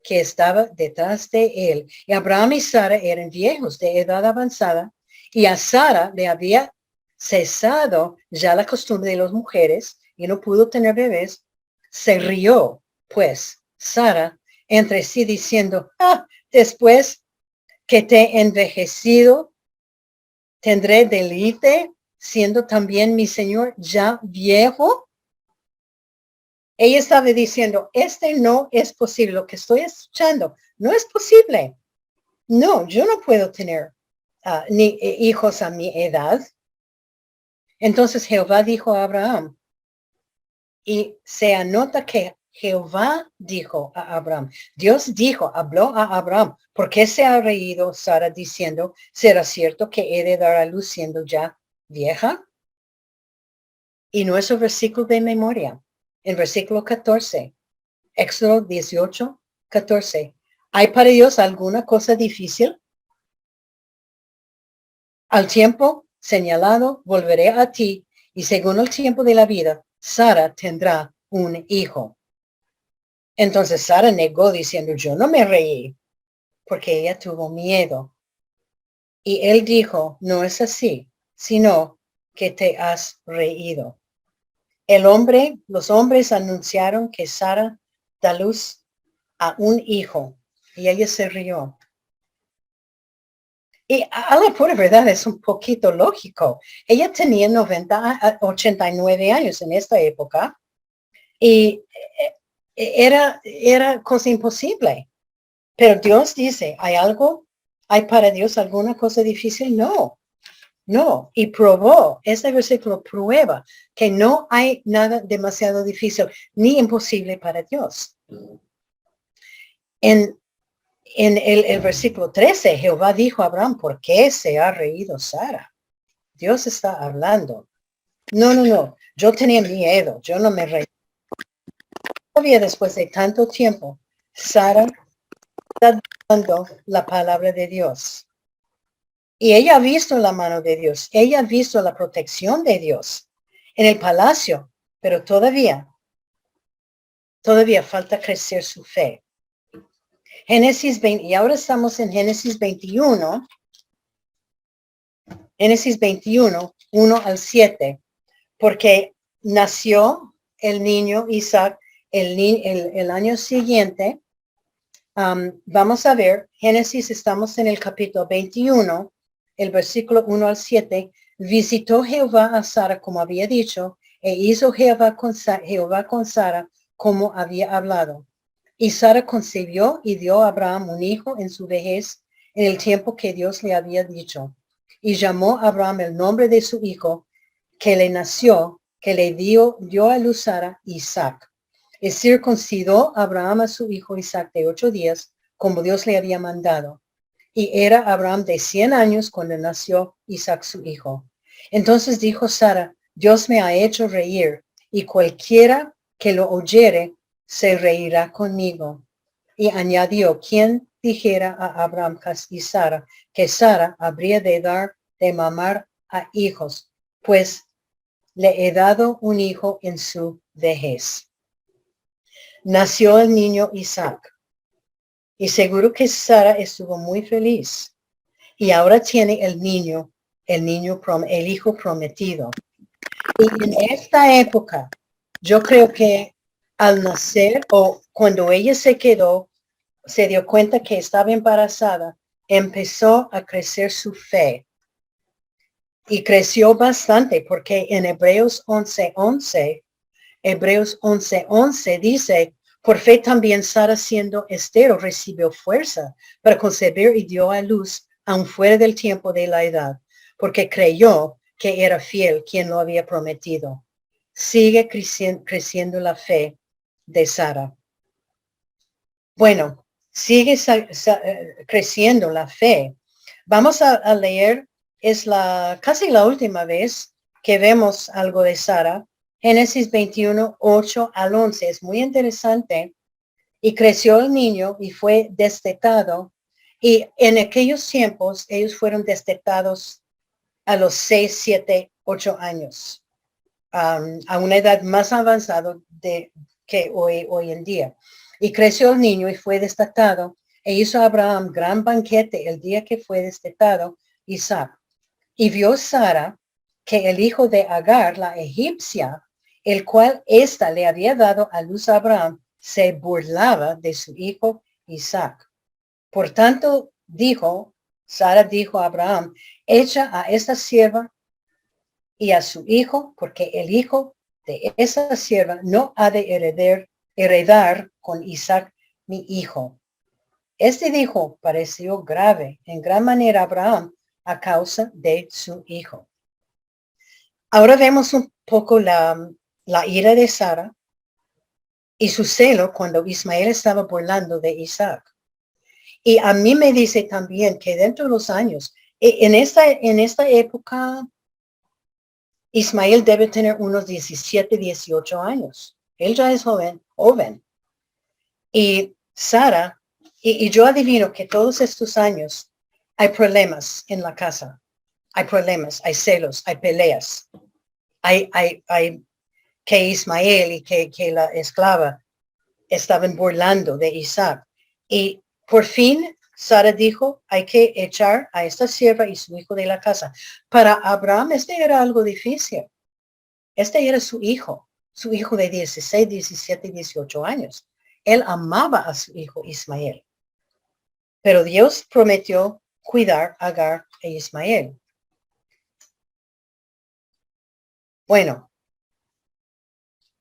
que estaba detrás de él. Y Abraham y Sara eran viejos de edad avanzada, y a Sara le había cesado ya la costumbre de las mujeres, y no pudo tener bebés. Se rió, pues, Sara entre sí diciendo, después que te he envejecido, tendré deleite, siendo también mi señor ya viejo. Ella estaba diciendo, no es posible, lo que estoy escuchando, no es posible. No, yo no puedo tener ni hijos a mi edad. Entonces Jehová dijo a Abraham, y se anota que Jehová dijo a Abraham, Dios dijo, habló a Abraham, ¿por qué se ha reído Sara diciendo, será cierto que he de dar a luz siendo ya vieja? Y nuestro versículo de memoria, en versículo 14, Éxodo 18, 14. ¿Hay para Dios alguna cosa difícil? Al tiempo señalado volveré a ti, y según el tiempo de la vida, Sara tendrá un hijo. Entonces Sara negó diciendo, yo no me reí, porque ella tuvo miedo. Y él dijo, no es así, sino que te has reído. Los hombres anunciaron que Sara da luz a un hijo, y ella se rió. Y a la pura verdad es un poquito lógico. Ella tenía 89 años en esta época, y era cosa imposible. Pero Dios dice, ¿hay para Dios alguna cosa difícil? No. Y probó, este versículo prueba que no hay nada demasiado difícil ni imposible para Dios. En el versículo 13, Jehová dijo a Abraham, ¿por qué se ha reído Sara? Dios está hablando. No. Yo tenía miedo, yo no me reí. Todavía después de tanto tiempo, Sara está dando la palabra de Dios. Y ella ha visto la mano de Dios. Ella ha visto la protección de Dios. En el palacio, pero todavía falta crecer su fe. Génesis 20, y ahora estamos en Génesis 21. Génesis 21, 1 al 7, porque nació el niño Isaac el año siguiente. Vamos a ver, Génesis, estamos en el capítulo 21, el versículo 1 al 7. Visitó Jehová a Sara como había dicho, e hizo Jehová con Sara como había hablado. Y Sara concibió y dio a Abraham un hijo en su vejez, en el tiempo que Dios le había dicho. Y llamó a Abraham el nombre de su hijo, que le nació, que le dio a luz Sara, Isaac. Y circuncidó Abraham a su hijo Isaac de 8 días, como Dios le había mandado. Y era Abraham de 100 años cuando nació Isaac su hijo. Entonces dijo Sara, Dios me ha hecho reír, y cualquiera que lo oyere se reirá conmigo. Y añadió, ¿quién dijera a Abraham y Sara que Sara habría de dar de mamar a hijos? Pues le he dado un hijo en su vejez. Nació el niño Isaac. Y seguro que Sara estuvo muy feliz. Y ahora tiene el hijo prometido. Y en esta época, yo creo que al nacer o cuando ella se dio cuenta que estaba embarazada, empezó a crecer su fe. Y creció bastante porque en Hebreos 11:11 dice, por fe también Sara siendo estéril recibió fuerza para concebir y dio a luz aun fuera del tiempo de la edad, porque creyó que era fiel quien lo había prometido. Sigue creciendo la fe de Sara. Bueno, sigue creciendo la fe. Vamos a leer, es casi la última vez que vemos algo de Sara. Génesis 21, 8 al 11. Es muy interesante. Y creció el niño y fue destetado. Y en aquellos tiempos, ellos fueron destetados a los 6, 7, 8 años. A una edad más avanzada que hoy en día. Y creció el niño y fue destetado. E hizo Abraham gran banquete el día que fue destetado Isaac. Y vio Sara que el hijo de Agar, la egipcia, el cual ésta le había dado a luz a Abraham, se burlaba de su hijo Isaac. Por tanto, Sara dijo a Abraham, echa a esta sierva y a su hijo, porque el hijo de esa sierva no ha de heredar con Isaac mi hijo. Este dijo pareció grave en gran manera a Abraham a causa de su hijo. Ahora vemos un poco la ira de Sara y su celo cuando Ismael estaba burlando de Isaac. Y a mí me dice también que dentro de los años, en esta época, Ismael debe tener unos 17, 18 años. Él ya es joven. Y Sara, y yo adivino que todos estos años hay problemas en la casa. Hay problemas, hay celos, hay peleas. Hay que Ismael y que la esclava estaban burlando de Isaac. Y por fin Sara dijo, hay que echar a esta sierva y su hijo de la casa. Para Abraham era algo difícil. Era su hijo de 16, 17, 18 años. Él amaba a su hijo Ismael. Pero Dios prometió cuidar a Agar e Ismael. Bueno,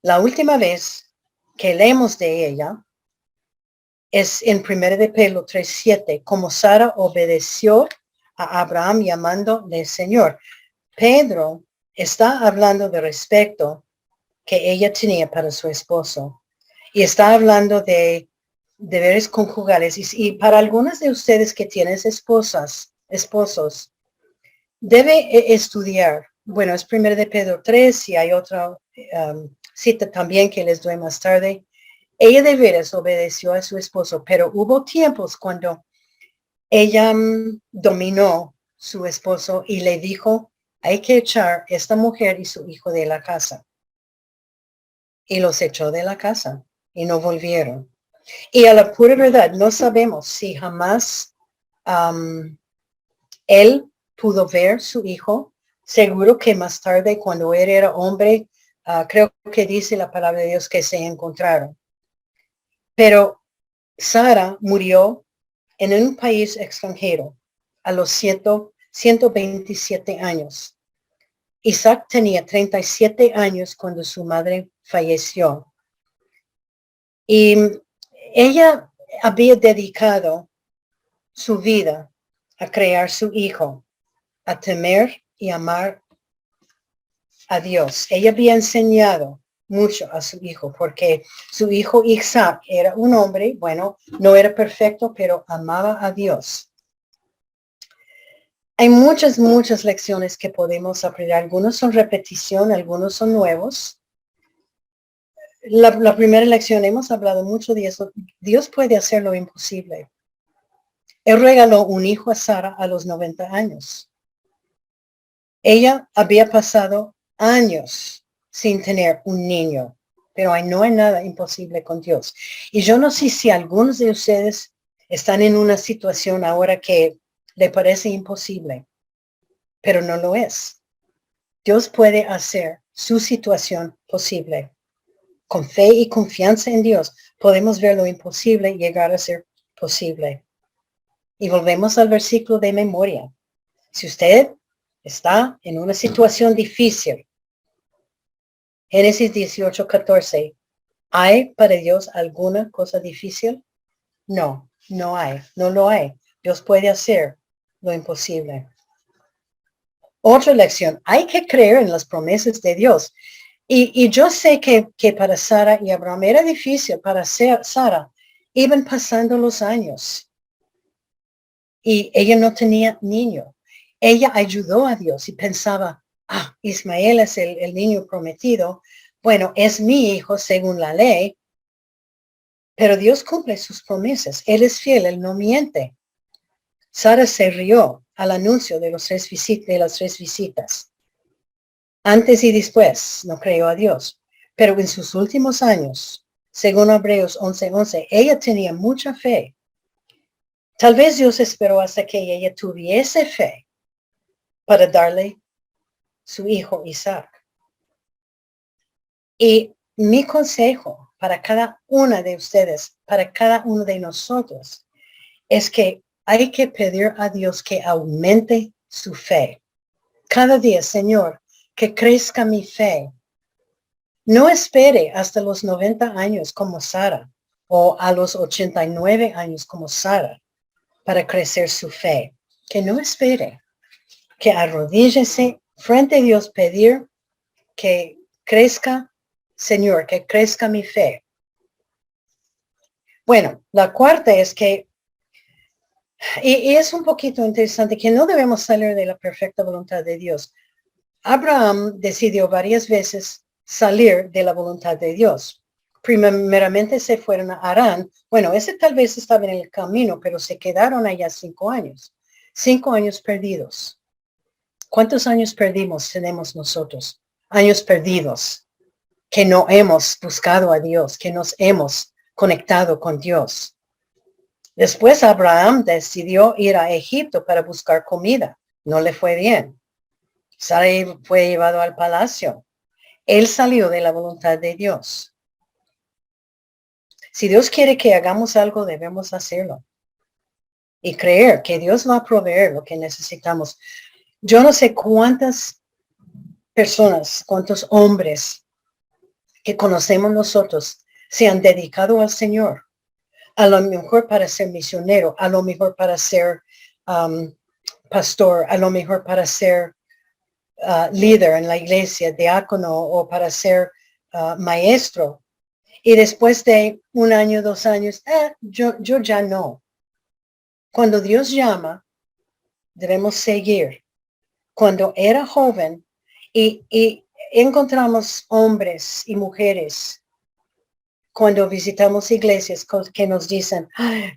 la última vez que leemos de ella es en 1 de Pedro 3:7, como Sara obedeció a Abraham llamándole Señor. Pedro está hablando de respeto que ella tenía para su esposo y está hablando de deberes conjugales y para algunas de ustedes que tienen esposos, debe estudiar. Bueno, es 1 de Pedro 3 y hay otra cita también que les doy más tarde. Ella de veras obedeció a su esposo, pero hubo tiempos cuando ella dominó su esposo y le dijo, hay que echar esta mujer y su hijo de la casa. y los echó de la casa y no volvieron. Y a la pura verdad, no sabemos si jamás él pudo ver su hijo. Seguro que más tarde, cuando él era hombre, creo que dice la palabra de Dios que se encontraron. Pero Sara murió en un país extranjero a los 127 años. Isaac tenía 37 años cuando su madre falleció. Y ella había dedicado su vida a crear su hijo, a temer y amar a Dios. Ella había enseñado mucho a su hijo, porque su hijo Isaac era un hombre, bueno, no era perfecto, pero amaba a Dios. Hay muchas lecciones que podemos aprender. Algunos son repetición, algunos son nuevos. La primera lección, hemos hablado mucho de eso. Dios puede hacer lo imposible. Él regaló un hijo a Sara a los 90 años. Ella había pasado años sin tener un niño, pero no hay nada imposible con Dios. Y yo no sé si algunos de ustedes están en una situación ahora que le parece imposible, pero no lo es. Dios puede hacer su situación posible. Con fe y confianza en Dios podemos ver lo imposible y llegar a ser posible. Y volvemos al versículo de memoria. Si usted está en una situación difícil, Génesis 18:14, ¿hay para Dios alguna cosa difícil? No, no hay, no lo hay. Dios puede hacer lo imposible. Otra lección, hay que creer en las promesas de Dios. Y yo sé que para Sara y Abraham era difícil para Sara. Iban pasando los años y ella no tenía niño. Ella ayudó a Dios y pensaba, Ismael es el niño prometido. Bueno, es mi hijo según la ley, pero Dios cumple sus promesas. Él es fiel, él no miente. Sara se rió al anuncio de las tres visitas. Antes y después no creyó a Dios, pero en sus últimos años, según Hebreos 11:11, ella tenía mucha fe. Tal vez Dios esperó hasta que ella tuviese fe para darle su hijo Isaac. Y mi consejo para cada una de ustedes, para cada uno de nosotros, es que hay que pedir a Dios que aumente su fe. Cada día, Señor, que crezca mi fe. No espere hasta los 90 años como Sara o a los 89 años como Sara para crecer su fe. Que no espere, que arrodíllese frente a Dios, pedir que crezca, Señor, que crezca mi fe. Bueno, la cuarta es que, y es un poquito interesante, que no debemos salir de la perfecta voluntad de Dios. Abraham decidió varias veces salir de la voluntad de Dios. Primeramente se fueron a Harán. Bueno, ese tal vez estaba en el camino, pero se quedaron allá 5 años. 5 años perdidos. ¿Cuántos años tenemos nosotros? Años perdidos, que no hemos buscado a Dios, que nos hemos conectado con Dios. Después Abraham decidió ir a Egipto para buscar comida. No le fue bien. Sara fue llevado al palacio. Él salió de la voluntad de Dios. Si Dios quiere que hagamos algo, debemos hacerlo. Y creer que Dios va a proveer lo que necesitamos. Yo no sé cuántas personas, cuántos hombres que conocemos nosotros se han dedicado al Señor. A lo mejor para ser misionero, a lo mejor para ser pastor, a lo mejor para ser líder en la iglesia, diácono o para ser maestro. Y después de 1 año, 2 años, yo ya no. Cuando Dios llama, debemos seguir. Cuando era joven y encontramos hombres y mujeres cuando visitamos iglesias que nos dicen,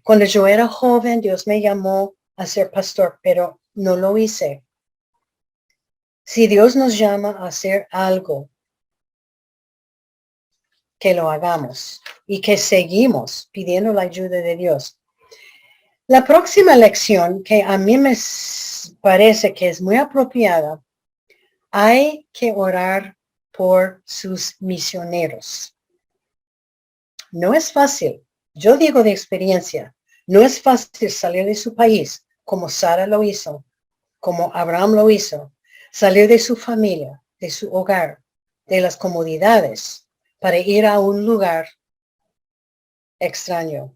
cuando yo era joven, Dios me llamó a ser pastor, pero no lo hice. Si Dios nos llama a hacer algo, que lo hagamos y que seguimos pidiendo la ayuda de Dios. La próxima lección, que a mí me parece que es muy apropiada, hay que orar por sus misioneros. No es fácil. Yo digo de experiencia, no es fácil salir de su país como Sara lo hizo, como Abraham lo hizo, salir de su familia, de su hogar, de las comodidades, para ir a un lugar extraño.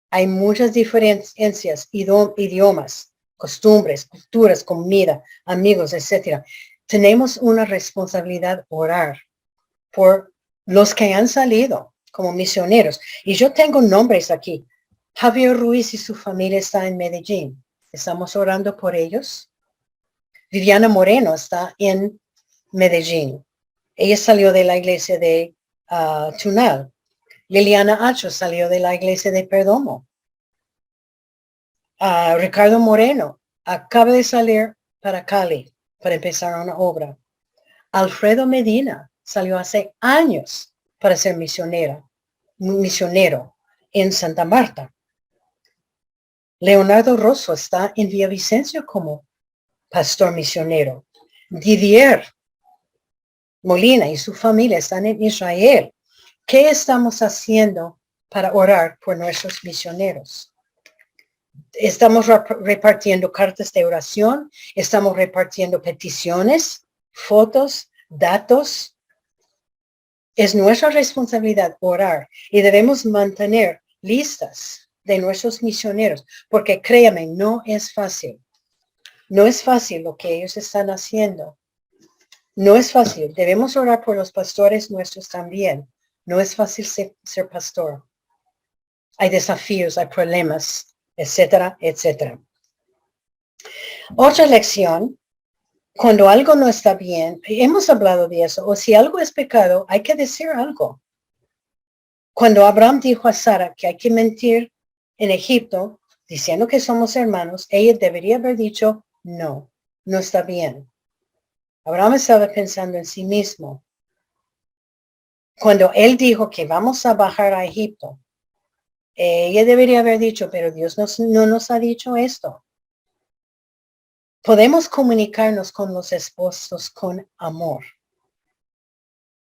Hay muchas diferencias, idiomas, costumbres, culturas, comida, amigos, etc. Tenemos una responsabilidad orar por los que han salido como misioneros. Y yo tengo nombres aquí. Javier Ruiz y su familia está en Medellín. Estamos orando por ellos. Viviana Moreno está en Medellín. Ella salió de la iglesia de Tunal. Liliana Acho salió de la iglesia de Perdomo. Ricardo Moreno acaba de salir para Cali para empezar una obra. Alfredo Medina salió hace años para ser misionero en Santa Marta. Leonardo Rosso está en Villavicencio como pastor misionero. Didier Molina y su familia están en Israel. ¿Qué estamos haciendo para orar por nuestros misioneros? Estamos repartiendo cartas de oración, estamos repartiendo peticiones, fotos, datos. Es nuestra responsabilidad orar y debemos mantener listas de nuestros misioneros, porque créame, no es fácil. No es fácil lo que ellos están haciendo. No es fácil. Debemos orar por los pastores nuestros también. No es fácil ser pastor. Hay desafíos, hay problemas, etcétera, etcétera. Otra lección, cuando algo no está bien, hemos hablado de eso, o si algo es pecado, hay que decir algo. Cuando Abraham dijo a Sara que hay que mentir en Egipto, diciendo que somos hermanos, ella debería haber dicho, no, no está bien. Abraham estaba pensando en sí mismo. Cuando él dijo que vamos a bajar a Egipto, ella debería haber dicho, pero Dios no nos ha dicho esto. Podemos comunicarnos con los esposos con amor.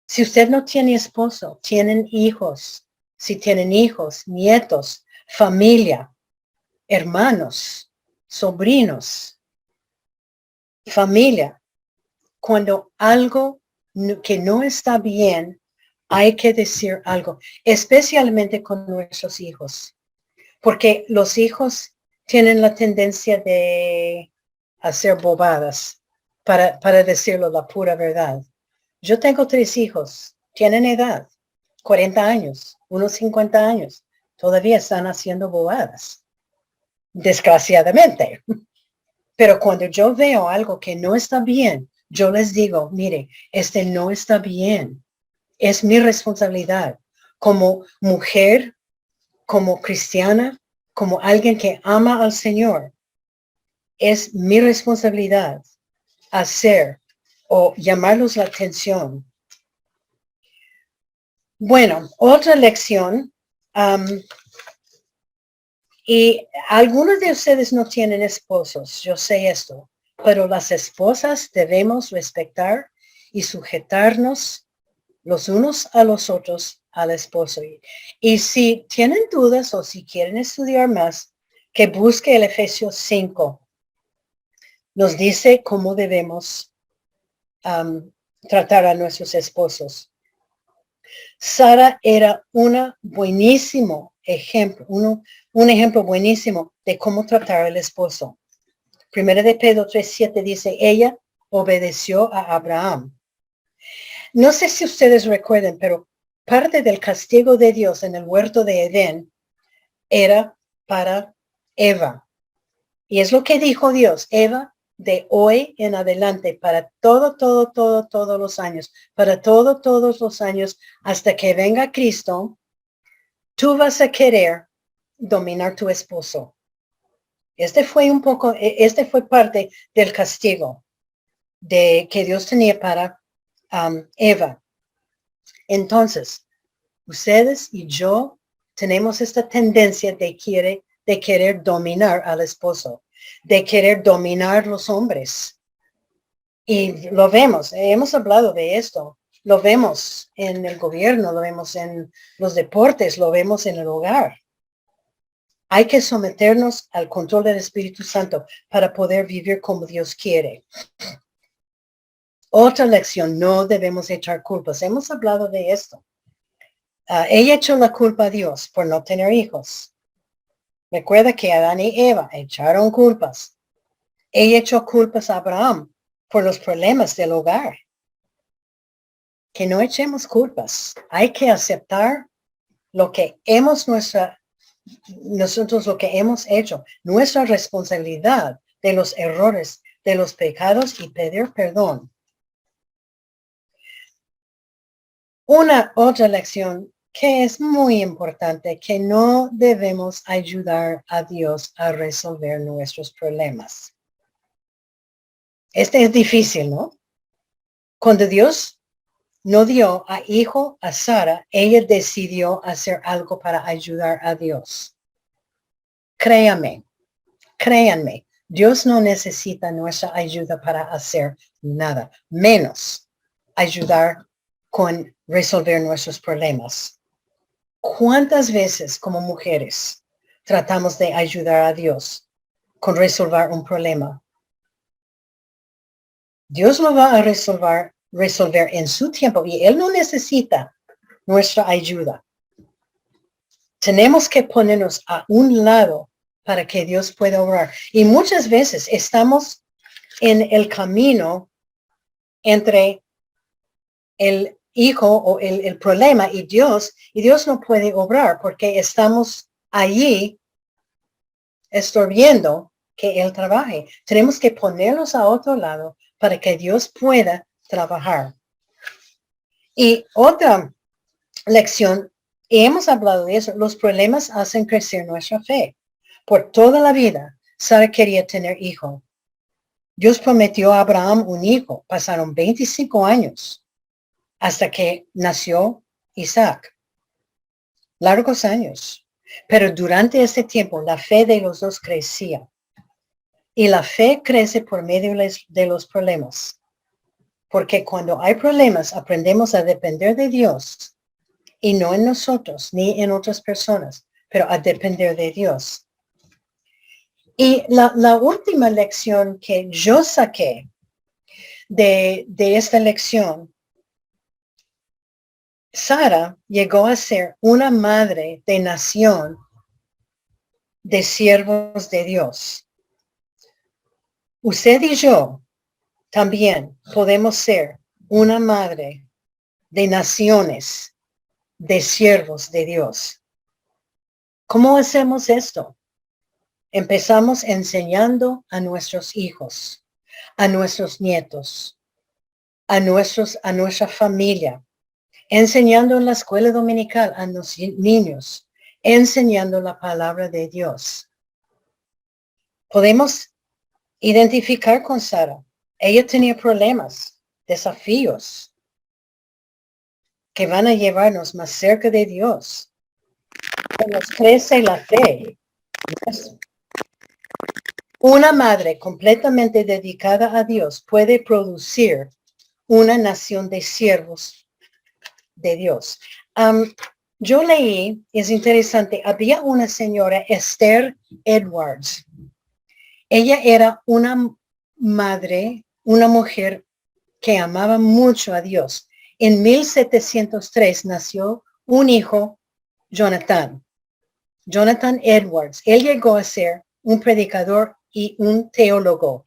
Si usted no tiene esposo, tienen hijos. Si tienen hijos, nietos, familia, hermanos, sobrinos, familia. Cuando algo que no está bien, hay que decir algo, especialmente con nuestros hijos, porque los hijos tienen la tendencia de hacer bobadas, para decirlo la pura verdad. Yo tengo 3 hijos, tienen edad, 40 años, unos 50 años, todavía están haciendo bobadas, desgraciadamente. Pero cuando yo veo algo que no está bien, yo les digo, mire, este no está bien. Es mi responsabilidad como mujer, como cristiana, como alguien que ama al Señor. Es mi responsabilidad hacer o llamarlos la atención. Bueno, otra lección. Y algunos de ustedes no tienen esposos, yo sé esto, pero las esposas debemos respetar y sujetarnos los unos a los otros al esposo. Y si tienen dudas o si quieren estudiar más, que busque el Efesios 5. Nos dice cómo debemos tratar a nuestros esposos. Sara era un buenísimo ejemplo, un ejemplo buenísimo de cómo tratar al esposo. Primera de Pedro 3:7 dice, ella obedeció a Abraham. No sé si ustedes recuerdan, pero parte del castigo de Dios en el huerto de Edén era para Eva. Y es lo que dijo Dios, Eva, de hoy en adelante, para todos los años, para todos los años, hasta que venga Cristo, tú vas a querer dominar tu esposo. Este fue parte del castigo que Dios tenía para Eva. Entonces, ustedes y yo tenemos esta tendencia de querer dominar al esposo, de querer dominar los hombres. Y lo vemos, hemos hablado de esto, lo vemos en el gobierno, lo vemos en los deportes, lo vemos en el hogar. Hay que someternos al control del Espíritu Santo para poder vivir como Dios quiere. Otra lección, no debemos echar culpas. Hemos hablado de esto. Ella echó la culpa a Dios por no tener hijos. Recuerda que Adán y Eva echaron culpas. Ella echó culpas a Abraham por los problemas del hogar. Que no echemos culpas. Hay que aceptar lo que nosotros lo que hemos hecho, nuestra responsabilidad de los errores, de los pecados y pedir perdón. Una otra lección que es muy importante, que no debemos ayudar a Dios a resolver nuestros problemas. Este es difícil, ¿no? Cuando Dios no dio a hijo a Sara, ella decidió hacer algo para ayudar a Dios. Créanme, Dios no necesita nuestra ayuda para hacer nada, menos ayudar con resolver nuestros problemas. ¿Cuántas veces como mujeres tratamos de ayudar a Dios con resolver un problema? Dios lo va a resolver en su tiempo y Él no necesita nuestra ayuda. Tenemos que ponernos a un lado para que Dios pueda obrar. Y muchas veces estamos en el camino entre el hijo o el problema y Dios no puede obrar porque estamos allí estorbando que Él trabaje. Tenemos que ponernos a otro lado para que Dios pueda trabajar. Y otra lección, y hemos hablado de eso, los problemas hacen crecer nuestra fe. Por toda la vida, Sara quería tener hijo. Dios prometió a Abraham un hijo. Pasaron 25 años hasta que nació Isaac. Largos años. Pero durante ese tiempo, la fe de los dos crecía. Y la fe crece por medio de los problemas. Porque cuando hay problemas, aprendemos a depender de Dios. Y no en nosotros, ni en otras personas, pero a depender de Dios. Y la última lección que yo saqué de esta lección, Sara llegó a ser una madre de nación de siervos de Dios. Usted y yo también podemos ser una madre de naciones de siervos de Dios. ¿Cómo hacemos esto? Empezamos enseñando a nuestros hijos, a nuestros nietos, a nuestra familia, enseñando en la escuela dominical a los niños, enseñando la palabra de Dios. Podemos identificar con Sara. Ella tenía problemas, desafíos que van a llevarnos más cerca de Dios. Nos crece la fe. Una madre completamente dedicada a Dios puede producir una nación de siervos de Dios. Yo leí, es interesante, había una señora, Esther Edwards. Ella era una madre, una mujer que amaba mucho a Dios. En 1703 nació un hijo, Jonathan Edwards. Él llegó a ser un predicador y un teólogo.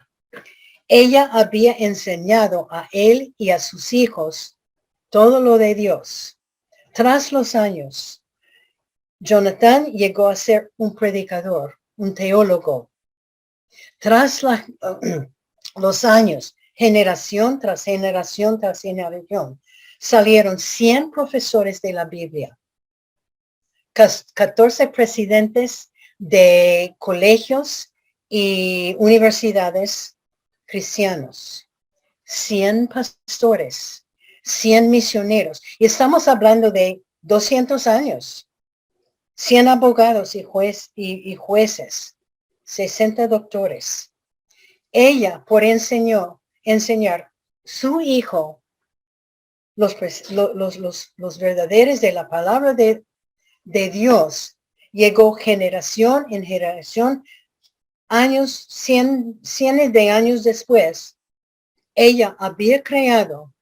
Ella había enseñado a él y a sus hijos todo lo de Dios. Tras los años, Jonathan llegó a ser un predicador, un teólogo. Tras los años, generación tras generación tras generación, salieron 100 profesores de la Biblia, 14 presidentes de colegios y universidades cristianos, 100 pastores, 100 misioneros. Y estamos hablando de 200 años. 100 abogados y jueces. 60 doctores. Ella, por enseñar su hijo los verdaderos de la palabra de Dios, llegó generación en generación, años, cientos de años después, ella había creado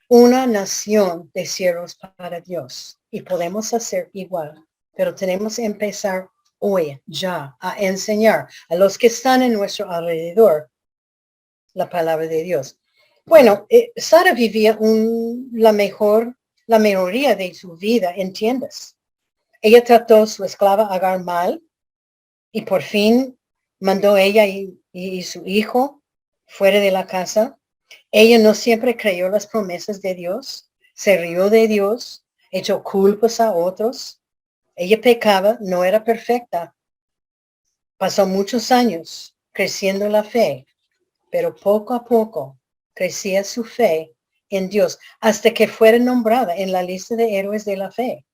una nación de siervos para Dios. Y podemos hacer igual, pero tenemos que empezar hoy ya a enseñar a los que están en nuestro alrededor la palabra de Dios. Bueno, Sara vivía la mayoría de su vida en tiendas. Ella trató a su esclava Agar mal y por fin mandó ella y su hijo fuera de la casa. Ella no siempre creyó las promesas de Dios, se rió de Dios, echó culpas a otros. Ella pecaba, no era perfecta. Pasó muchos años creciendo la fe, pero poco a poco crecía su fe en Dios hasta que fuera nombrada en la lista de héroes de la fe.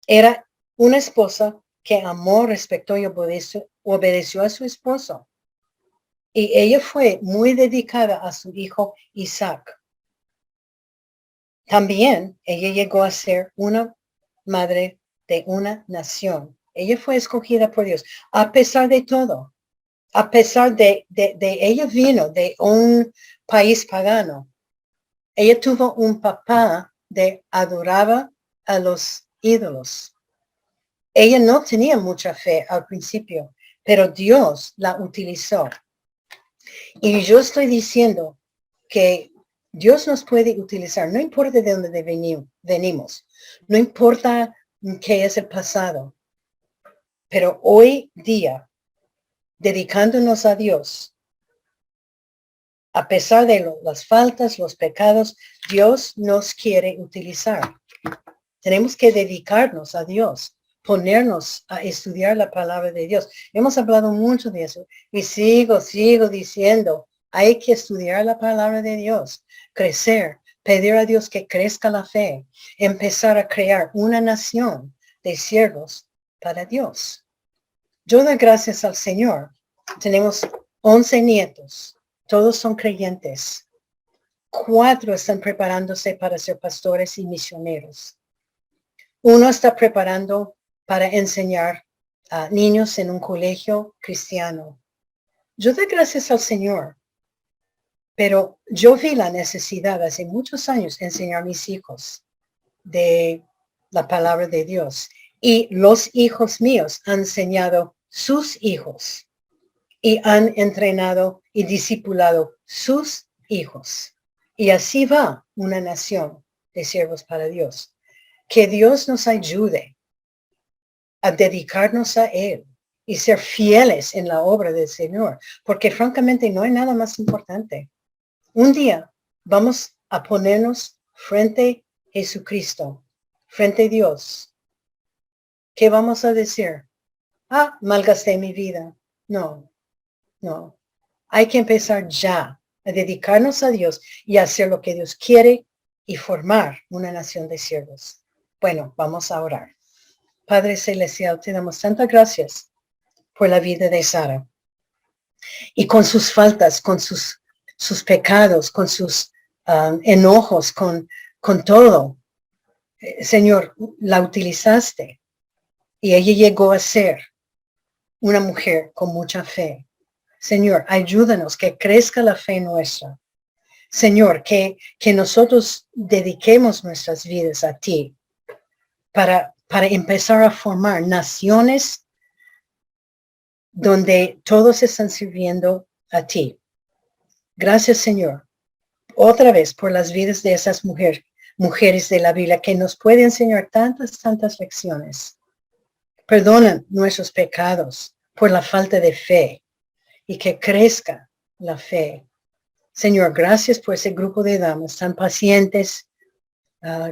Era una esposa que amó, respetó y obedeció a su esposo. Y ella fue muy dedicada a su hijo Isaac. También ella llegó a ser una madre de una nación. Ella fue escogida por Dios, a pesar de todo. A pesar de ella vino de un país pagano. Ella tuvo un papá que adoraba a los ídolos. Ella no tenía mucha fe al principio, pero Dios la utilizó. Y yo estoy diciendo que Dios nos puede utilizar, no importa de dónde venimos, no importa qué es el pasado, pero hoy día, dedicándonos a Dios, a pesar de las faltas, los pecados, Dios nos quiere utilizar. Tenemos que dedicarnos a Dios, ponernos a estudiar la palabra de Dios. Hemos hablado mucho de eso y sigo diciendo, hay que estudiar la palabra de Dios, crecer, pedir a Dios que crezca la fe, empezar a crear una nación de siervos para Dios. Yo doy gracias al Señor. Tenemos 11 nietos. Todos son creyentes. 4 están preparándose para ser pastores y misioneros. 1 está preparando para enseñar a niños en un colegio cristiano. Yo doy gracias al Señor, pero yo vi la necesidad hace muchos años de enseñar a mis hijos de la palabra de Dios. Y los hijos míos han enseñado sus hijos y han entrenado y discipulado sus hijos. Y así va una nación de siervos para Dios. Que Dios nos ayude a dedicarnos a Él y ser fieles en la obra del Señor, porque francamente no hay nada más importante. Un día vamos a ponernos frente a Jesucristo, frente a Dios. ¿Qué vamos a decir? Malgasté mi vida. No. Hay que empezar ya a dedicarnos a Dios y a hacer lo que Dios quiere y formar una nación de siervos. Bueno, vamos a orar. Padre Celestial, te damos tantas gracias por la vida de Sara. Y con sus faltas, con sus pecados, con sus enojos, con todo. Señor, la utilizaste y ella llegó a ser una mujer con mucha fe. Señor, ayúdanos que crezca la fe nuestra. Señor, que nosotros dediquemos nuestras vidas a ti para empezar a formar naciones donde todos están sirviendo a ti. Gracias, Señor, otra vez por las vidas de esas mujeres de la Biblia que nos pueden enseñar tantas lecciones. Perdonan nuestros pecados por la falta de fe y que crezca la fe. Señor, gracias por ese grupo de damas tan pacientes,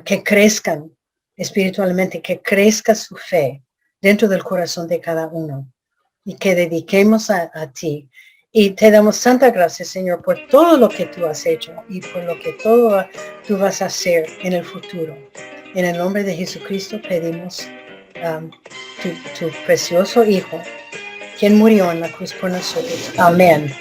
que crezcan espiritualmente, que crezca su fe dentro del corazón de cada uno y que dediquemos a ti Y te damos santa gracias, Señor, por todo lo que tú has hecho y por lo que todo tú vas a hacer en el futuro. En el nombre de Jesucristo pedimos tu precioso Hijo, quien murió en la cruz por nosotros. Amén.